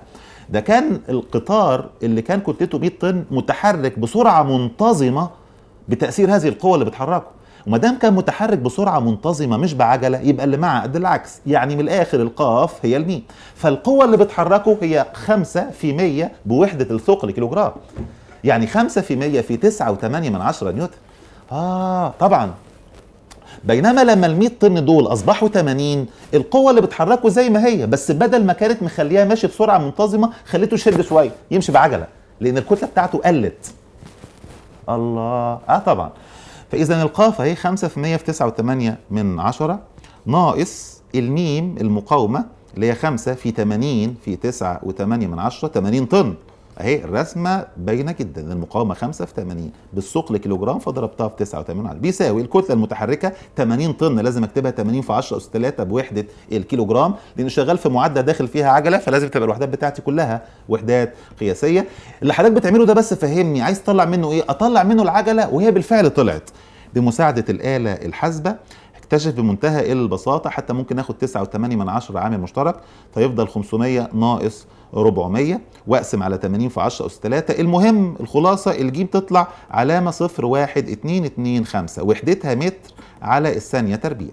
ده كان القطار اللي كان كتلته 100 طن متحرك بسرعه منتظمه بتاثير هذه القوه اللي بتحركه. وما دام كان متحرك بسرعه منتظمه مش بعجله، يبقى اللي معاه قد العكس. يعني من الاخر القاف هي الميم، فالقوه اللي بتحركه هي 5 في 100 بوحده الثقل كيلوجرام. يعني 5 في 100 في 9.8 نيوتن. طبعا. بينما لما ال100 طن دول اصبحوا 80، القوه اللي بتحركه زي ما هي، بس بدل ما كانت مخليها ماشي بسرعه منتظمه خليته يشد شويه يمشي بعجله، لان الكتله بتاعته قلت. الله، طبعا. فاذا القاف اهي 5 في 100 في 9.8 ناقص الميم المقاومه اللي هي 5 في 80 في 9.8 80 طن. اهي الرسمه باينه جدا، المقاومه 5 في 80 بالثقل كيلو جرام فضربتها في 9.8 بيساوي الكتله المتحركه 80 طن. لازم اكتبها 80 في 10 اس 3 بوحده الكيلو جرام، لان شغال في معدل داخل فيها عجله، فلازم تبقى الوحدات بتاعتي كلها وحدات قياسيه. اللي حضرتك بتعمله ده بس فهمني عايز تطلع منه ايه؟ اطلع منه العجله، وهي بالفعل طلعت بمساعده الاله الحاسبه. اكتشف بمنتهى البساطه، حتى ممكن ناخد 9.8 عامل مشترك فيفضل 500 ناقص 400 واقسم على 80 في 10 اس 3. المهم الخلاصه الجيم تطلع علامه 0.1225 وحدتها متر على الثانيه تربيع.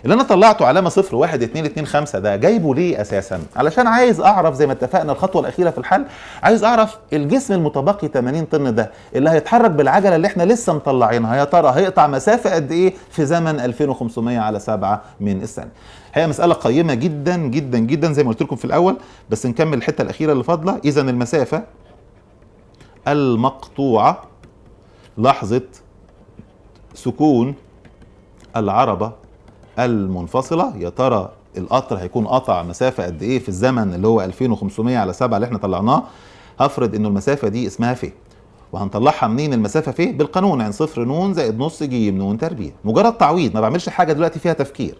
اللي انا طلعته علامه 0.1225 ده جايبه ليه اساسا؟ علشان عايز اعرف زي ما اتفقنا الخطوه الاخيره في الحل، عايز اعرف الجسم المتبقي 80 طن ده اللي هيتحرك بالعجله اللي احنا لسه مطلعينها، يا ترى هيقطع مسافه قد ايه في زمن 2500 على 7 من الثانيه. هي مساله قيمه جدا جدا جدا زي ما قلت لكم في الاول، بس نكمل الحته الاخيره اللي فاضله. اذا المسافه المقطوعه لحظه سكون العربه المنفصله، يا ترى القطر هيكون قطع مسافه قد ايه في الزمن اللي هو 2500 على 7 اللي احنا طلعناه. هفرض انه المسافه دي اسمها ف، وهنطلعها منين المسافه ف؟ بالقانون عن صفر ن زائد نص ج ن تربيع. مجرد تعويض، ما بعملش حاجه دلوقتي فيها تفكير.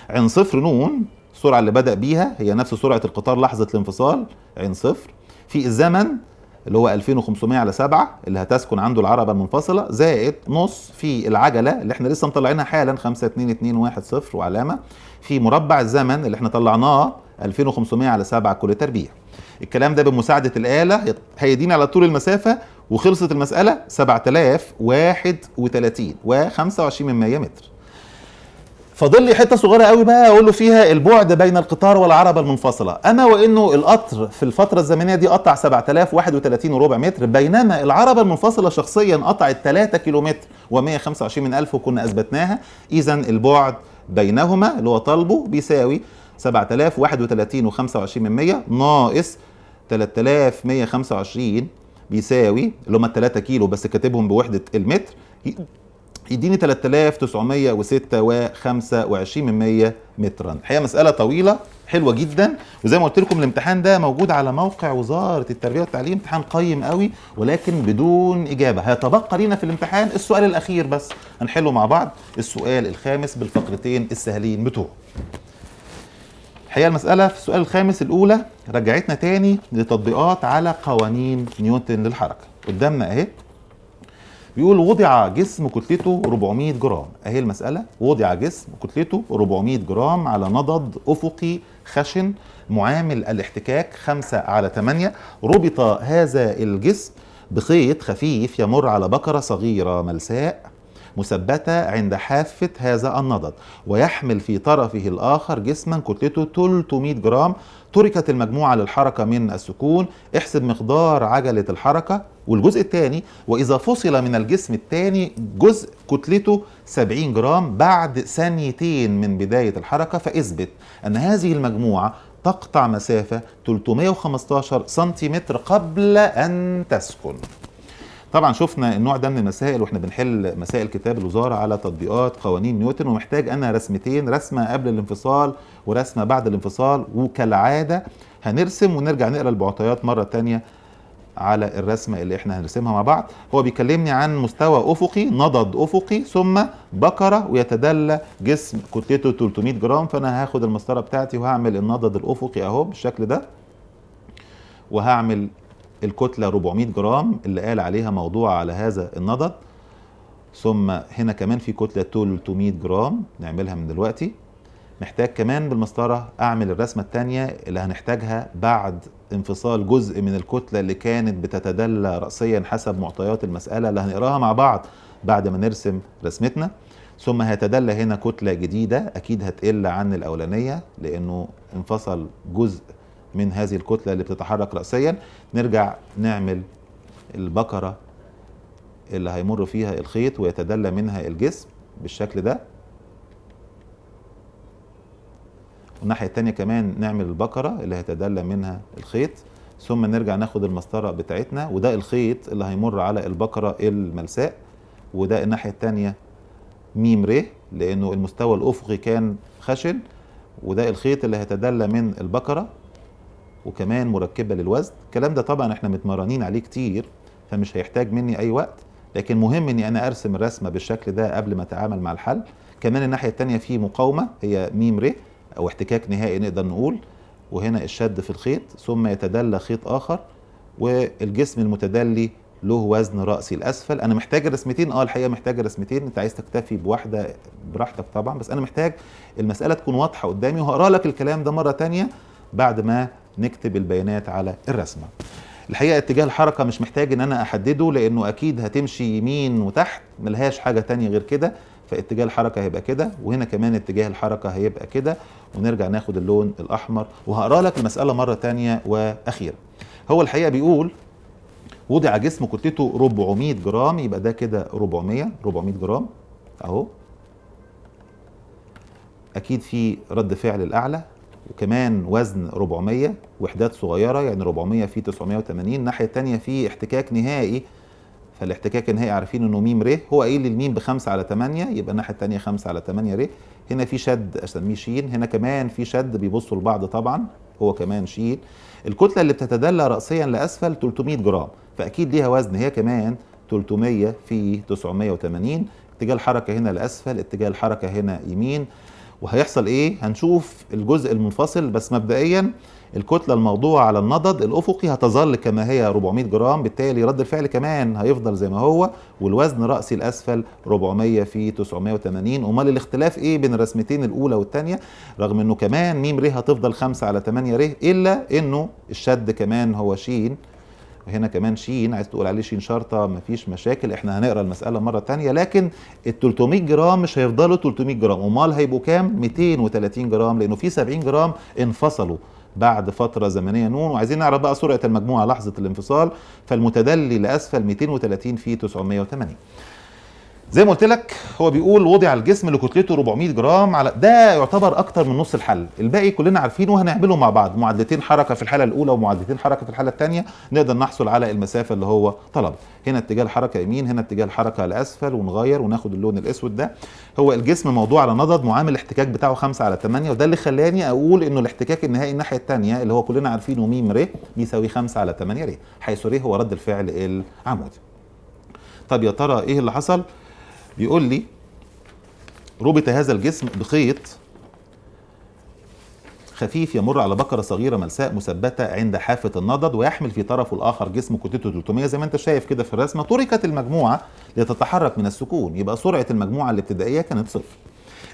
عن صفر ن السرعه اللي بدأ بيها هي نفس سرعه القطار لحظه الانفصال، عن صفر في الزمن اللي هو 2500 على 7 اللي هتسكن عنده العربه المنفصله، زائد نص في العجله اللي احنا لسه مطلعينها حالا 5 2 2 1 0 وعلامه في مربع الزمن اللي احنا طلعناه 2500 على 7 كل تربيع. الكلام ده بمساعده الاله هيدينا على طول المسافه، وخلصت المساله 7031 و25 متر. فاضل لي حته صغيره قوي بقى اقول له فيها البعد بين القطار والعربه المنفصله، اما وانه القطر في الفتره الزمنيه دي قطع 7031 وربع متر، بينما العربه المنفصله شخصيا قطعت 3 كيلومتر و125 من الف، وكنا اثبتناها. اذا البعد بينهما اللي هو طالبه بيساوي 7031 و25 ناقص 3125 بيساوي اللي هم 3 كيلو بس كاتبهم بوحده المتر، يديني 3906 و25 مترا. الحقيقه مساله طويله حلوه جدا، وزي ما قلت لكم الامتحان ده موجود على موقع وزاره التربيه والتعليم، امتحان قيم قوي ولكن بدون اجابه. هيتبقى لينا في الامتحان السؤال الاخير بس هنحله مع بعض، السؤال الخامس بالفقرتين السهلين بتوعه. الحقيقه المساله في السؤال الخامس الاولى رجعتنا تاني لتطبيقات على قوانين نيوتن للحركه. قدامنا اهي بيقول وضع جسم كتلته 400 جرام، اهي المسألة، وضع جسم كتلته 400 جرام على نضد أفقي خشن معامل الاحتكاك 5/8. ربط هذا الجسم بخيط خفيف يمر على بكرة صغيرة ملساء مثبتة عند حافة هذا النضد، ويحمل في طرفه الآخر جسما كتلته 300 جرام. تركت المجموعة للحركة من السكون، احسب مقدار عجلة الحركة. والجزء الثاني، وإذا فصل من الجسم الثاني جزء كتلته 70 جرام بعد ثانيتين من بداية الحركة، فاثبت أن هذه المجموعة تقطع مسافة 315 سنتيمتر قبل أن تسكن. طبعا شفنا النوع ده من المسائل واحنا بنحل مسائل كتاب الوزاره على تطبيقات قوانين نيوتن، ومحتاج انا رسمتين، رسمه قبل الانفصال ورسمه بعد الانفصال، وكالعاده هنرسم ونرجع نقرا المعطيات مره تانية على الرسمه اللي احنا هنرسمها مع بعض. هو بيكلمني عن مستوى افقي، نضد افقي، ثم بكره ويتدلى جسم كتلته 300 جرام. فانا هاخد المسطره بتاعتي وهعمل النضد الافقي اهو بالشكل ده، وهعمل الكتلة 400 جرام اللي قال عليها موضوع على هذا النضد، ثم هنا كمان في كتلة 300 جرام نعملها من دلوقتي. محتاج كمان بالمسطرة أعمل الرسمة التانية اللي هنحتاجها بعد انفصال جزء من الكتلة اللي كانت بتتدلى رأسيا حسب معطيات المسألة اللي هنقراها مع بعض بعد ما نرسم رسمتنا. ثم هيتدلى هنا كتلة جديدة أكيد هتقل عن الأولانية لأنه انفصل جزء من هذه الكتلة اللي بتتحرك رأسيا. نرجع نعمل البكرة اللي هيمر فيها الخيط ويتدلى منها الجسم بالشكل ده، والناحية التانية كمان نعمل البكرة اللي هيتدلى منها الخيط، ثم نرجع ناخد المسطرة بتاعتنا، وده الخيط اللي هيمر على البكرة الملساء، وده الناحية التانية ميم ر لأنه المستوى الأفقي كان خشن، وده الخيط اللي هيتدلى من البكرة، وكمان مركبة للوزن. الكلام ده طبعا احنا متمرنين عليه كتير فمش هيحتاج مني اي وقت، لكن مهم اني انا ارسم الرسمة بالشكل ده قبل ما اتعامل مع الحل. كمان الناحية التانية في مقاومة هي م ر او احتكاك نهائي نقدر نقول، وهنا الشد في الخيط، ثم يتدلى خيط اخر، والجسم المتدلي له وزن رأسي الأسفل. أنا محتاج الرسمتين، الحقيقة محتاج الرسمتين، أنت عايز تكتفي بواحدة براحتك طبعا، بس أنا محتاج المسألة تكون واضحة قدامي، وهقرأ لك الكلام ده مرة تانية بعد ما نكتب البيانات على الرسمة. الحقيقة اتجاه الحركة مش محتاج ان انا احدده، لانه اكيد هتمشي يمين وتحت، ملهاش حاجة تانية غير كده، فاتجاه الحركة هيبقى كده، وهنا كمان اتجاه الحركة هيبقى كده. ونرجع ناخد اللون الاحمر وهقرأ لك المسألة مرة تانية واخيرا. هو الحقيقة بيقول وضع جسم كتلته 400 جرام، يبقى ده كده 400 جرام اهو. اكيد في رد فعل الاعلى، وكمان وزن 400 وحدات صغيرة، يعني 400 في 980. الناحية التانية في احتكاك نهائي، فالاحتكاك النهائي عارفين انه م ر، هو قايل لي الميم ب5 على 8، يبقى الناحية التانية 5 على 8 ر. هنا في شد اسميه ش، هنا كمان في شد بيبصوا لبعض طبعا، هو كمان ش. الكتلة اللي بتتدلى رأسيا لأسفل 300 جرام، فأكيد ليها وزن هي كمان 300 في 980. اتجاه الحركة هنا لأسفل، اتجاه الحركة هنا يمين. وهيحصل ايه؟ هنشوف الجزء المنفصل، بس مبدئيا الكتلة الموضوعة على النضد الأفقي هتظل كما هي 400 جرام، بالتالي رد الفعل كمان هيفضل زي ما هو، والوزن رأسي الأسفل 400 في 980. أمال الاختلاف ايه بين الرسمتين الأولى والثانية؟ رغم انه كمان م ر هتفضل 5 على 8 ر، إلا انه الشد كمان هو ش، وهنا كمان ش، عايز تقول عليه ش شرطة مفيش مشاكل، احنا هنقرا المسألة مرة تانية. لكن ال 300 جرام مش هيفضلوا 300 جرام، امال هيبقوا كام؟ 230 جرام، لانه في 70 جرام انفصلوا بعد فترة زمنية نون. وعايزين نعرف بقى سرعة المجموعة لحظة الانفصال، فالمتدلي لأسفل 230 في 980. زي ما قلت لك هو بيقول وضع الجسم اللي كتلته 400 جرام على، ده يعتبر اكتر من نص الحل، الباقي كلنا عارفينه وهنعمله مع بعض، معادلتين حركه في الحاله الاولى ومعادلتين حركه في الحاله الثانيه، نقدر نحصل على المسافه اللي هو طلب. هنا اتجاه الحركه يمين، هنا اتجاه الحركه لاسفل، ونغير وناخد اللون الاسود ده. هو الجسم موضوع على نضد، معامل الاحتكاك بتاعه 5 على 8، وده اللي خلاني اقول انه الاحتكاك النهائي الناحيه الثانيه اللي هو كلنا عارفينه م ر بيساوي 5 على 8 ر، حيث ر هو رد الفعل العمودي. طب يا ترى ايه اللي حصل؟ بيقول لي ربط هذا الجسم بخيط خفيف يمر على بكرة صغيرة ملساء مثبتة عند حافة النضد، ويحمل في طرفه الآخر جسم كتلته 300 زي ما انت شايف كده في الرسمة. تركت المجموعة لتتحرك من السكون، يبقى سرعة المجموعة الابتدائية كانت 0.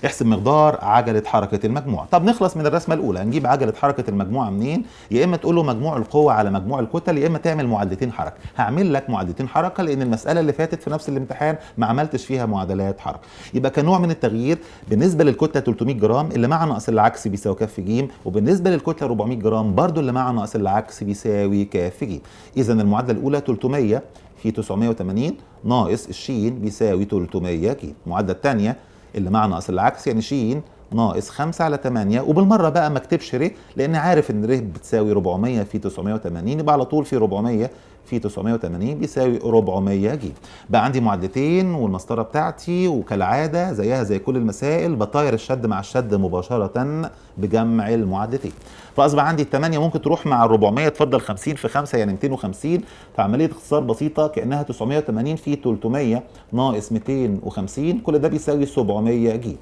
احسب مقدار عجلة حركة المجموعة. طب نخلص من الرسمة الأولى، هنجيب عجلة حركة المجموعة منين؟ يا إما تقول له مجموع القوة على مجموع الكتل، يا إما تعمل معادلتين حركة. هعمل لك معادلتين حركة لأن المسألة اللي فاتت في نفس الامتحان ما عملتش فيها معادلات حركة. يبقى كنوع من التغيير بالنسبة للكتلة 300 جرام اللي مع ناقص العكس بيساوي كف ج، وبالنسبة للكتلة 400 جرام برضو اللي مع ناقص العكس بيساوي كف ج. إذا المعادلة الأولى 300 في 980 ناقص الشين بيساوي 300 ج. المعادلة الثانية اللي مع ناقص العكس يعني ش ناقص 5 على 8، وبالمره بقى ما اكتبش ر لان عارف ان ر بتساوي 400 في 980، يبقى على طول في 400 في 980 بيساوي 400 ج. بقى عندي معادلتين والمسطره بتاعتي، وكالعاده زيها زي كل المسائل بطاير الشد مع الشد مباشره بجمع المعادلتين. فاصبح عندي ال8 ممكن تروح مع ال400 تفضل 50 في 5 يعني 250، فعمليه اختصار بسيطه كانها 980 في 300 ناقص 250، كل ده بيساوي 700 ج.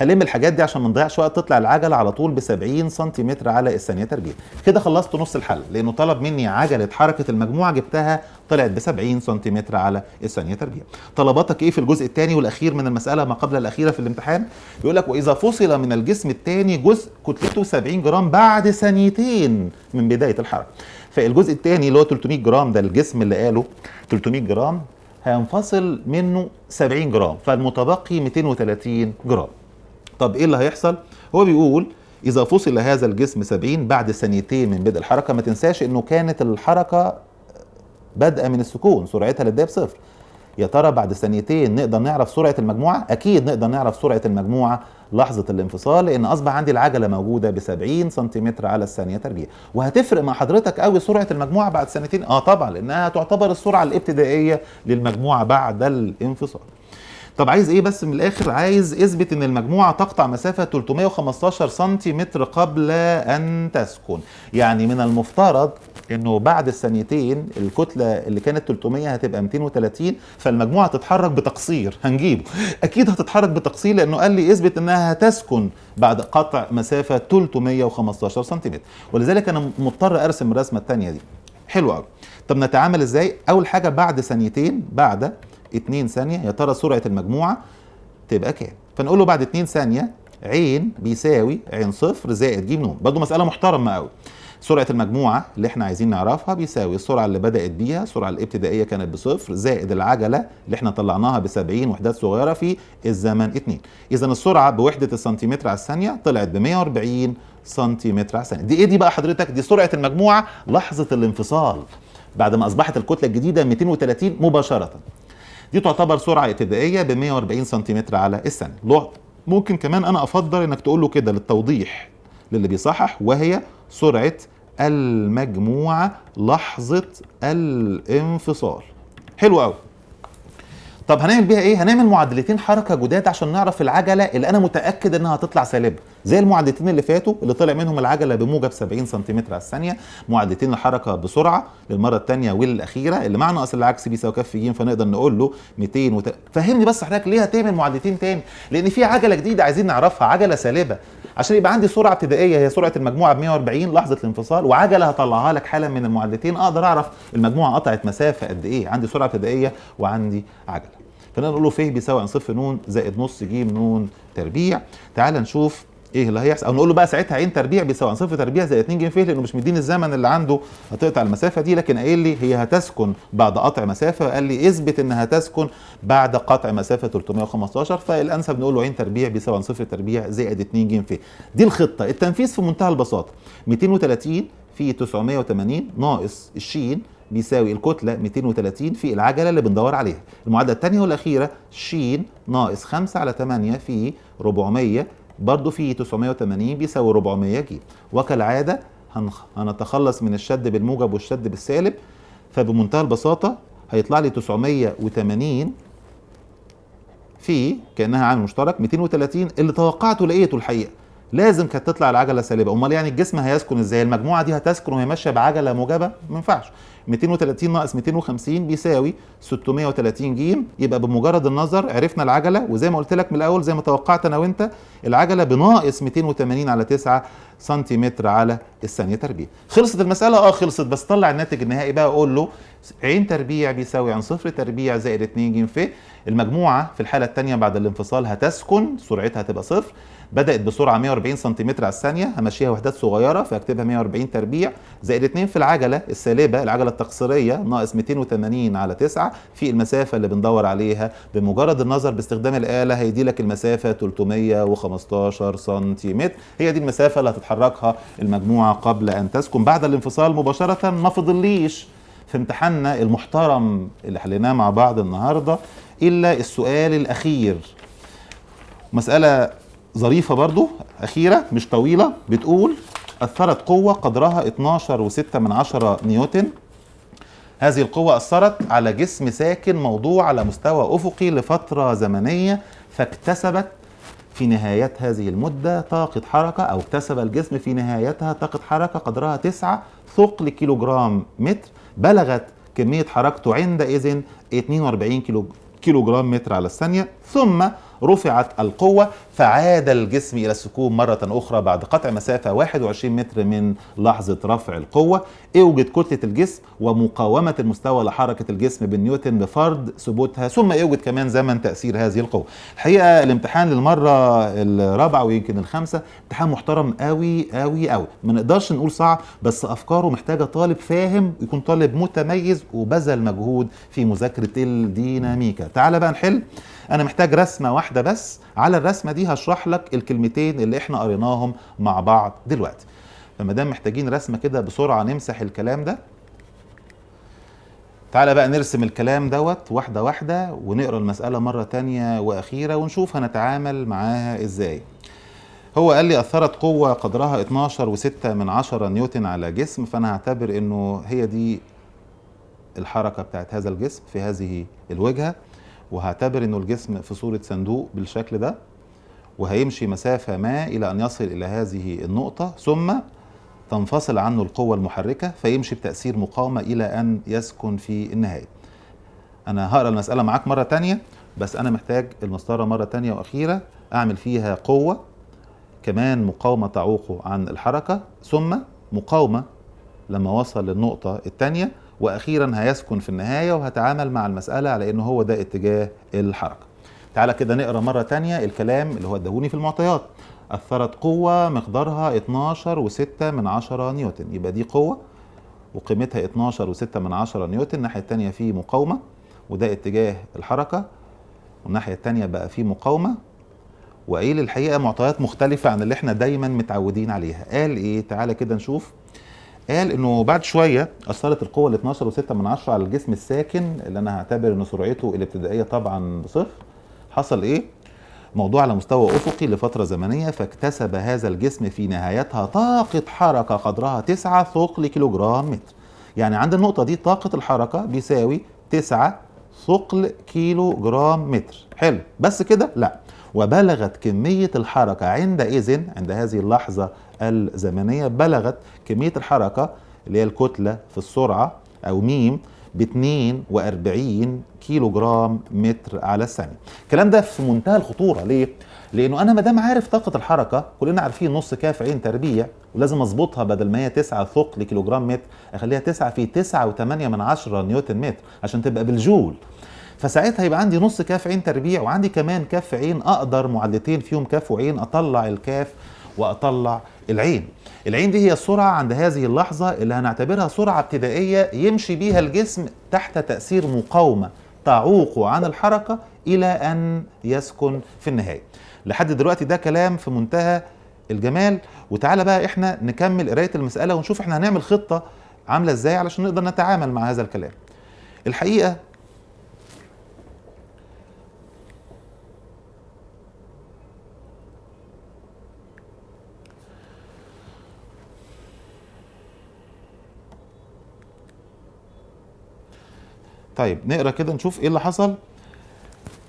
هلم الحاجات دي عشان ما نضيعش وقت، تطلع العجله على طول ب 70 سنتيمتر على الثانيه تربيع. كده خلصت نص الحل، لانه طلب مني عجله حركه المجموعه جبتها طلعت ب 70 سنتيمتر على الثانيه تربيع. طلباتك ايه في الجزء الثاني والاخير من المساله ما قبل الاخيره في الامتحان؟ بيقول لك واذا فصل من الجسم الثاني جزء كتلته 70 جرام بعد ثانيتين من بدايه الحركه. فالجزء الثاني اللي هو 300 جرام ده الجسم اللي قاله 300 جرام هينفصل منه 70 جرام، فالمتبقي 230 جرام. طب ايه اللي هيحصل؟ هو بيقول اذا فصل هذا الجسم 70 بعد ثانيتين من بدء الحركه. ما تنساش انه كانت الحركه بادئه من السكون، سرعتها للدقيقه بصفر. يا ترى بعد ثانيتين نقدر نعرف سرعه المجموعه؟ اكيد نقدر نعرف سرعه المجموعه لحظه الانفصال، لان اصبح عندي العجله موجوده ب 70 سنتيمتر على الثانيه تربيع. وهتفرق مع حضرتك قوي سرعه المجموعه بعد ثانيتين؟ طبعا، لانها تعتبر السرعه الابتدائيه للمجموعه بعد الانفصال. طب عايز ايه بس من الاخر؟ عايز اثبت ان المجموعه تقطع مسافه 315 سنتيمتر قبل ان تسكن. يعني من المفترض انه بعد الثانيتين الكتله اللي كانت 300 هتبقى 230، فالمجموعه تتحرك بتقصير. هنجيبه اكيد هتتحرك بتقصير، لانه قال لي اثبت انها هتسكن بعد قطع مسافه 315 سنتيمتر. ولذلك انا مضطر ارسم الرسمه الثانيه دي. حلو قوي. طب نتعامل ازاي؟ اول حاجه بعد ثانيتين، بعد 2 ثانيه، يا ترى سرعه المجموعه تبقى كام؟ فنقول له بعد 2 ثانيه عين بيساوي عين صفر زائد ج ن. برضه مساله محترمه قوي. سرعه المجموعه اللي احنا عايزين نعرفها بيساوي السرعه اللي بدات بيها، السرعه الابتدائيه كانت بصفر، زائد العجله اللي احنا طلعناها ب 70 وحدات صغيره في الزمن 2. اذا السرعه بوحده السنتيمتر على الثانيه طلعت ب 140 سنتيمتر على الثانيه. دي ايه دي بقى حضرتك؟ دي سرعه المجموعه لحظه الانفصال بعد ما اصبحت الكتله الجديده 230 مباشره. دي تعتبر سرعه ابتدائيه ب 140 سنتيمتر على الثانيه. ممكن كمان انا افضل انك تقول له كده للتوضيح للي بيصحح، وهي سرعه المجموعه لحظه الانفصال. حلو قوي. طب هنعمل بيها ايه؟ هنعمل معادلتين حركه جداد عشان نعرف العجله اللي انا متاكد انها هتطلع سالبه، زي المعادلتين اللي فاتوا اللي طلع منهم العجله بموجب 70 سنتيمتر على الثانيه، معادلتين الحركه بسرعه للمره الثانيه والاخيره اللي مع ناقص العكس بيساوي كف ج، فنقدر نقول له 200 فهمني بس حضرتك ليه هتعمل معادلتين تاني؟ لان في عجله جديده عايزين نعرفها، عجله سالبه، عشان يبقى عندي سرعه ابتدائيه هي سرعه المجموعه ب 140 لحظه الانفصال، وعجله هطلعها لك حالا من المعادلتين اقدر اعرف المجموعه قطعت مسافه قد ايه. عندي سرعه ابتدائيه وعندي عجله. فنقول له ف بيساوي عن صفر ن زائد نص ج ن تربيع. تعال نشوف ايه اللي هيحصل، او نقول له بقى ساعتها عين تربيع بيساوي عن صفر تربيع زائد 2 ج ف، لانه مش مديني الزمن اللي عنده هتقطع المسافه دي، لكن قايل لي هي هتسكن بعد قطع مسافه، قال لي اثبت انها هتسكن بعد قطع مسافه 315، فالانسب نقول له عين تربيع بيساوي عن صفر تربيع زائد 2 ج ف. دي الخطه. التنفيذ في منتهى البساطه، 230 في 980 ناقص الشين بيساوي الكتله 230 في العجله اللي بندور عليها. المعادله الثانيه والاخيره ش ناقص 5 على 8 في 400 برضو في 980 بيساوي 400 ج. وكالعاده هنتخلص من الشد بالموجب والشد بالسالب، فبمنتهى البساطه هيطلع لي 980 في كانها عامل مشترك 230 اللي توقعته لقيته الحقيقه. لازم كانت تطلع العجله سالبه، امال يعني الجسم هيسكن ازاي؟ المجموعه دي هتسكن وهي ماشيه بعجله موجبه؟ ما ينفعش. 230 ناقص 250 بيساوي 630 ج. يبقى بمجرد النظر عرفنا العجله، وزي ما قلت لك من الاول زي ما توقعت انا وانت، العجله بناقص 280 على 9 سنتيمتر على الثانيه تربيع. خلصت المساله؟ خلصت. بس طلع الناتج النهائي بقى، اقول له عين تربيع بيساوي عن صفر تربيع زائد 2 ج ف. المجموعه في الحاله الثانيه بعد الانفصال هتسكن، سرعتها هتبقى صفر، بدأت بسرعة 140 سنتيمتر على الثانية، همشيها وحدات صغيرة فاكتبها 140 تربيع زائد 2 في العجلة السالبة، العجلة التقصيرية، ناقص 280 على 9 في المسافة اللي بندور عليها. بمجرد النظر باستخدام الآلة هيدي لك المسافة 315 سنتيمتر. هي دي المسافة اللي هتتحركها المجموعة قبل أن تسكن بعد الانفصال مباشرة. ما فضليش في امتحاننا المحترم اللي حليناه مع بعض النهاردة إلا السؤال الأخير، مسألة ظريفة برضو أخيرة مش طويلة، بتقول أثرت قوة قدرها 12.6 نيوتن. هذه القوة أثرت على جسم ساكن موضوع على مستوى أفقي لفترة زمنية، فاكتسبت في نهاية هذه المدة طاقة حركة، أو اكتسب الجسم في نهايتها طاقة حركة قدرها 9 ثقل كيلوغرام متر. بلغت كمية حركته عندئذ 42 كيلوغرام متر على الثانية. ثم رفعت القوة فعاد الجسم إلى السكون مرة أخرى بعد قطع مسافة 21 متر من لحظة رفع القوة. اوجد كتلة الجسم ومقاومة المستوى لحركة الجسم بالنيوتن بفرض ثبوتها، ثم اوجد كمان زمن تأثير هذه القوة. الحقيقة الامتحان للمرة الرابعة ويمكن الخامسة امتحان محترم قوي قوي قوي، ما نقدرش نقول صعب، بس أفكاره محتاجة طالب فاهم ويكون طالب متميز وبذل مجهود في مذاكرة الديناميكا. تعال بقى نحل. انا محتاج رسمة واحدة بس، على الرسمة دي هشرح لك الكلمتين اللي احنا قريناهم مع بعض دلوقتي. فما دام محتاجين رسمة كده بسرعة نمسح الكلام ده، تعالى بقى نرسم الكلام دوت واحدة واحدة ونقرأ المسألة مرة تانية وأخيرة ونشوف هنتعامل معاها ازاي. هو قال لي أثرت قوة قدرها 12.6 نيوتن على جسم، فأنا هعتبر إنه هي دي الحركة بتاعت هذا الجسم في هذه الوجهة، وهعتبر انه الجسم في صورة صندوق بالشكل ده، وهيمشي مسافة ما الى ان يصل الى هذه النقطة، ثم تنفصل عنه القوة المحركة فيمشي بتأثير مقاومة الى ان يسكن في النهاية. انا هقرا المسألة معاك مرة تانية، بس انا محتاج المسطرة مرة تانية واخيرة اعمل فيها قوة، كمان مقاومة تعوقه عن الحركة، ثم مقاومة لما وصل للنقطة التانية، واخيرا هيسكن في النهاية، وهتعامل مع المسألة على انه هو ده اتجاه الحركة. تعالى كده نقرا مرة تانية الكلام اللي هو اداهوني في المعطيات. اثرت قوة مقدارها 12.6 نيوتن، يبقى دي قوة وقيمتها 12.6 نيوتن. الناحية التانية فيه مقاومة، وده اتجاه الحركة، والناحية التانية بقى فيه مقاومة. وقايل الحقيقة معطيات مختلفة عن اللي احنا دايما متعودين عليها. قال ايه؟ تعالى كده نشوف. قال انه بعد شوية اثرت القوة ال 12.6 على الجسم الساكن اللي انا هعتبر ان سرعته الابتدائية طبعا بصفر. حصل ايه؟ موضوع على مستوى افقي لفترة زمنية، فاكتسب هذا الجسم في نهايتها طاقة حركة قدرها 9 ثقل كيلوغرام متر. يعني عند النقطة دي طاقة الحركة بيساوي 9 ثقل كيلو جرام متر. حلو، بس كده؟ لا، وبلغت كمية الحركة عندئذ، عند هذه اللحظة الزمنية، بلغت كمية الحركة اللي هي الكتلة في السرعة أو ميم ب 42 كيلو جرام متر على الثانية. الكلام ده في منتهى الخطورة. ليه؟ لأنه أنا مادام عارف طاقة الحركة، كلنا عارفين نص كاف عين تربيع، ولازم أظبطها بدل ما هي 9 ثقل كيلو جرام متر أخليها 9 في 9.8 نيوتن متر عشان تبقى بالجول. فساعتها يبقى عندي نص كاف عين تربيع، وعندي كمان كف عين، اقدر معادلتين فيهم كاف وعين اطلع الكاف واطلع العين. العين دي هي السرعة عند هذه اللحظة اللي هنعتبرها سرعة ابتدائية يمشي بيها الجسم تحت تأثير مقاومة تعوقه عن الحركة إلى أن يسكن في النهاية. لحد دلوقتي ده كلام في منتهى الجمال. وتعالى بقى احنا نكمل قراية المسألة ونشوف احنا هنعمل خطة عاملة ازاي علشان نقدر نتعامل مع هذا الكلام. الحقيقة طيب نقرا كده نشوف ايه اللي حصل.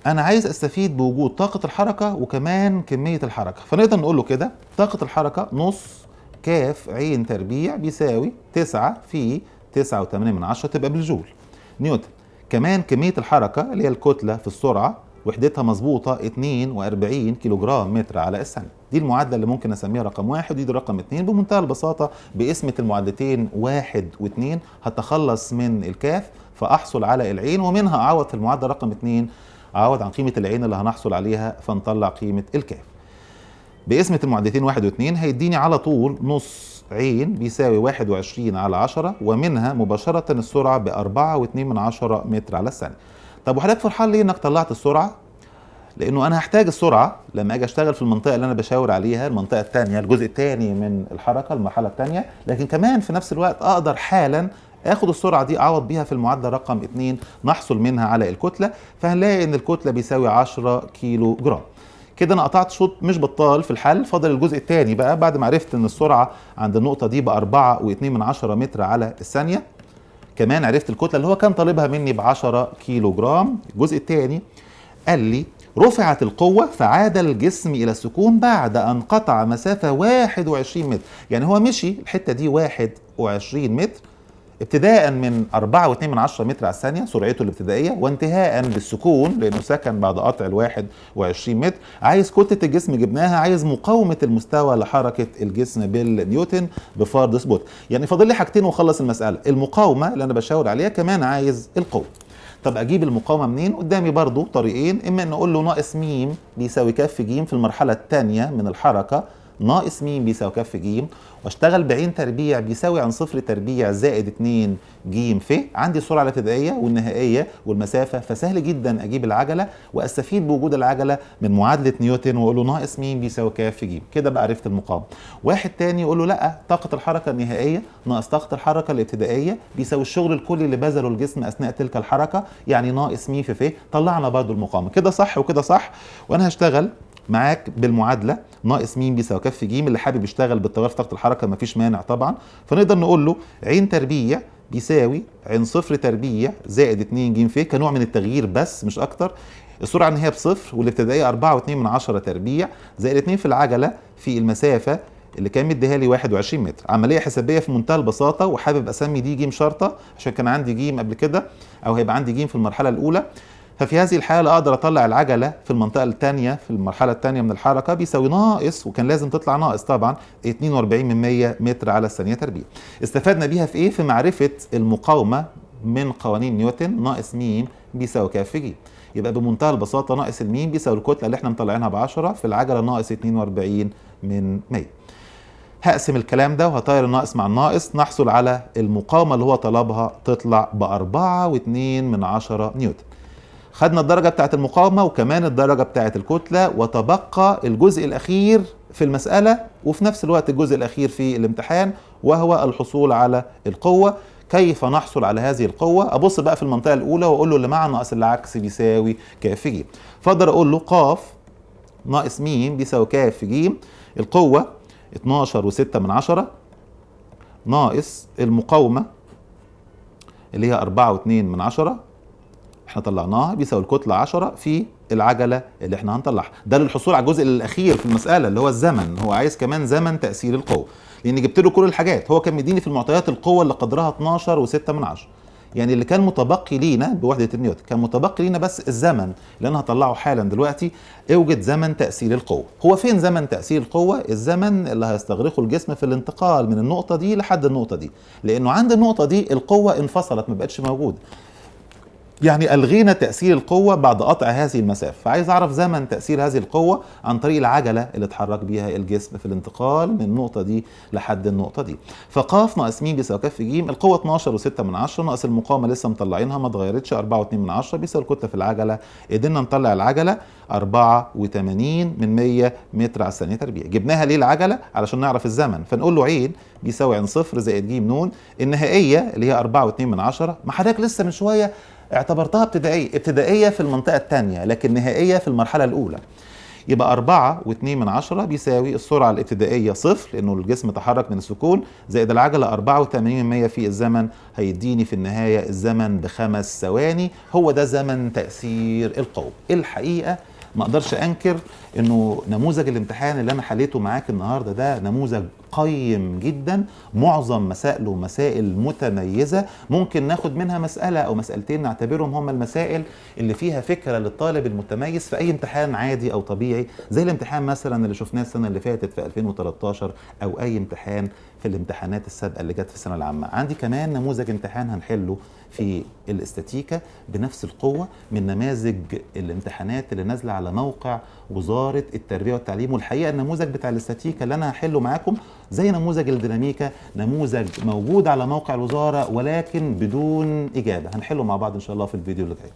انا عايز استفيد بوجود طاقة الحركة وكمان كمية الحركة، فنقدر نقول له كده طاقة الحركة نص كاف عين تربيع بيساوي 9 في 9.8 تبقى بالجول نيوتن. كمان كمية الحركة اللي هي الكتلة في السرعة وحدتها مظبوطة 42 كيلو جرام متر على الثانية. دي المعادلة اللي ممكن اسميها رقم 1 ودي رقم 2 بمنتهى البساطة. بقسمة المعادلتين 1 و2 هتخلص من الكاف فاحصل على العين، ومنها اعوض في المعادلة رقم 2 اعوض عن قيمة العين اللي هنحصل عليها فنطلع قيمة الكاف. بقسمة المعادلتين 1 و2 هيديني على طول نص عين بيساوي 21 على 10، ومنها مباشرة السرعة ب 4.2 متر على الثانية. طب وحضرتك فرحان ليه انك طلعت السرعة؟ لانه انا هحتاج السرعة لما اجي اشتغل في المنطقة اللي انا بشاور عليها، المنطقة الثانية، الجزء الثاني من الحركة، المرحلة الثانية. لكن كمان في نفس الوقت اقدر حالا اخد السرعة دي اعوض بيها في المعادلة رقم 2 نحصل منها على الكتلة، فهنلاقي ان الكتلة بيساوي 10 كيلو جرام. كده انا قطعت شوط مش بطال في الحل. فاضل الجزء الثاني بقى بعد ما عرفت ان السرعة عند النقطة دي ب 4.2 متر على الثانية، كمان عرفت الكتلة اللي هو كان طالبها مني ب 10 كيلو جرام. الجزء الثاني قال لي رفعت القوة فعاد الجسم إلى السكون بعد أن قطع مسافة 21 متر. يعني هو مشي الحتة دي 21 متر ابتداء من 4.2 متر على الثانية سرعته الابتدائية، وانتهاء بالسكون لأنه سكن بعد قطع 21 متر. عايز كتلة الجسم جبناها، عايز مقاومة المستوى لحركة الجسم بالنيوتن بفرض ثبوت. يعني فاضل لي حاجتين واخلص المسألة، المقاومة اللي أنا بشاور عليها، كمان عايز القوة. طب اجيب المقاومه منين؟ قدامي برضو طريقين، اما ان اقول له ناقص م بيساوي كف ج في المرحله الثانيه من الحركه، ناقص م بيساوي كف ج، واشتغل بعين تربيع بيساوي عن صفر تربيع زائد 2 ج ف. عندي السرعه الابتدائيه والنهائيه والمسافه، فسهل جدا اجيب العجله واستفيد بوجود العجله من معادله نيوتن واقول له ناقص م بيساوي كف ج. كده بقى عرفت المقاومه. واحد تاني يقول له لا، طاقه الحركه النهائيه ناقص طاقه الحركه الابتدائيه بيساوي الشغل الكلي اللي بذله الجسم اثناء تلك الحركه، يعني ناقص م في ف. طلعنا برضو المقاومه. كده صح وكده صح. وانا هشتغل معاك بالمعادله ناقص م بيساوي كف ج. اللي حابب يشتغل بالتوازي في طاقه الحركه مفيش مانع طبعا. فنقدر نقول له عين تربيع بيساوي عين صفر تربيع زائد 2 ج ف كنوع من التغيير بس مش اكتر. السرعه النهائيه بصفر والابتدائيه 4.2 تربيع زائد 2 في العجله في المسافه اللي كان مديها لي 21 متر. عمليه حسابيه في منتهى البساطه، وحابب اسمي دي ج شرطه عشان كان عندي ج قبل كده او هيبقى عندي ج في المرحله الاولى. ففي هذه الحاله اقدر اطلع العجله في المنطقه الثانيه في المرحله الثانيه من الحركه بيساوي ناقص، وكان لازم تطلع ناقص طبعا، 42 متر على الثانيه تربيع. استفدنا بيها في ايه؟ في معرفه المقاومه من قوانين نيوتن. ناقص م بيساوي ك في ج. يبقى بمنتهى البساطه ناقص الميم بيساوي الكتله اللي احنا مطلعينها ب 10 في العجله ناقص 42 هقسم الكلام ده وهطير الناقص مع الناقص، نحصل على المقاومه اللي هو طلبها تطلع ب 4.2 نيوتن. خدنا الدرجة بتاعت المقاومة وكمان الدرجة بتاعت الكتلة، وتبقى الجزء الأخير في المسألة وفي نفس الوقت الجزء الأخير في الامتحان، وهو الحصول على القوة. كيف نحصل على هذه القوة؟ أبص بقى في المنطقة الأولى وأقول له اللي مع ناقص اللي عكس بيساوي ك في ج. فأقدر أقول له ق ناقص م بيساوي ك في ج. القوة 12.6 ناقص المقاومة اللي هي 4.2 احنا طلعناها بيساوي الكتله 10 في العجله اللي احنا هنطلعها. ده للحصول على الجزء الاخير في المساله اللي هو الزمن. هو عايز كمان زمن تاثير القوه، لان جبت له كل الحاجات. هو كان مديني في المعطيات القوه اللي قدرها 12.6، يعني اللي كان متبقي لينا بوحده النيوتن كان متبقي لينا بس الزمن اللي انا هطلعه حالا دلوقتي. اوجد زمن تاثير القوه. هو فين زمن تاثير القوه؟ الزمن اللي هيستغرقه الجسم في الانتقال من النقطه دي لحد النقطه دي، لانه عند النقطه دي القوه انفصلت ما بقتش موجوده، يعني ألغينا تأثير القوة بعد قطع هذه المسافة. فعايز أعرف زمن تأثير هذه القوة عن طريق العجلة اللي اتحرك بيها الجسم في الانتقال من النقطة دي لحد النقطة دي. فقاف ناقص م بيساوي ك في ج. القوة 12.6 ناقص المقاومة لسه مطلعينها ما اتغيرتش 4.2 بيساوي الكتلة في العجلة. قدرنا نطلع العجلة 84 متر على الثانية تربيع. جبناها ليه العجلة؟ علشان نعرف الزمن. فنقول له عين بيساوي عين صفر زائد ج ن النهائية اللي هي 4.2. ما حضرتك لسه من شوية اعتبرتها ابتدائية في المنطقة الثانية لكن نهائية في المرحلة الأولى. يبقى 4.2 بيساوي السرعة الابتدائية صفر لأنه الجسم تحرك من السكون زائد العجلة 84 في الزمن، هيديني في النهاية الزمن ب5 ثواني. هو ده زمن تأثير القوة. الحقيقة ما اقدرش انكر انه نموذج الامتحان اللي انا حليته معاك النهارده ده نموذج قيم جدا. معظم مسائله مسائل متميزه، ممكن ناخد منها مساله او مسالتين نعتبرهم هم المسائل اللي فيها فكره للطالب المتميز في اي امتحان عادي او طبيعي، زي الامتحان مثلا اللي شفناه السنه اللي فاتت في 2013 او اي امتحان في الامتحانات السابقه اللي جت في الثانويه العامه. عندي كمان نموذج امتحان هنحله في الاستاتيكا بنفس القوه من نماذج الامتحانات اللي نازله على موقع وزاره التربيه والتعليم. والحقيقه النموذج بتاع الاستاتيكا اللي انا هحله معاكم زي نموذج الديناميكا، نموذج موجود على موقع الوزاره ولكن بدون اجابه. هنحله مع بعض ان شاء الله في الفيديو اللي جاي.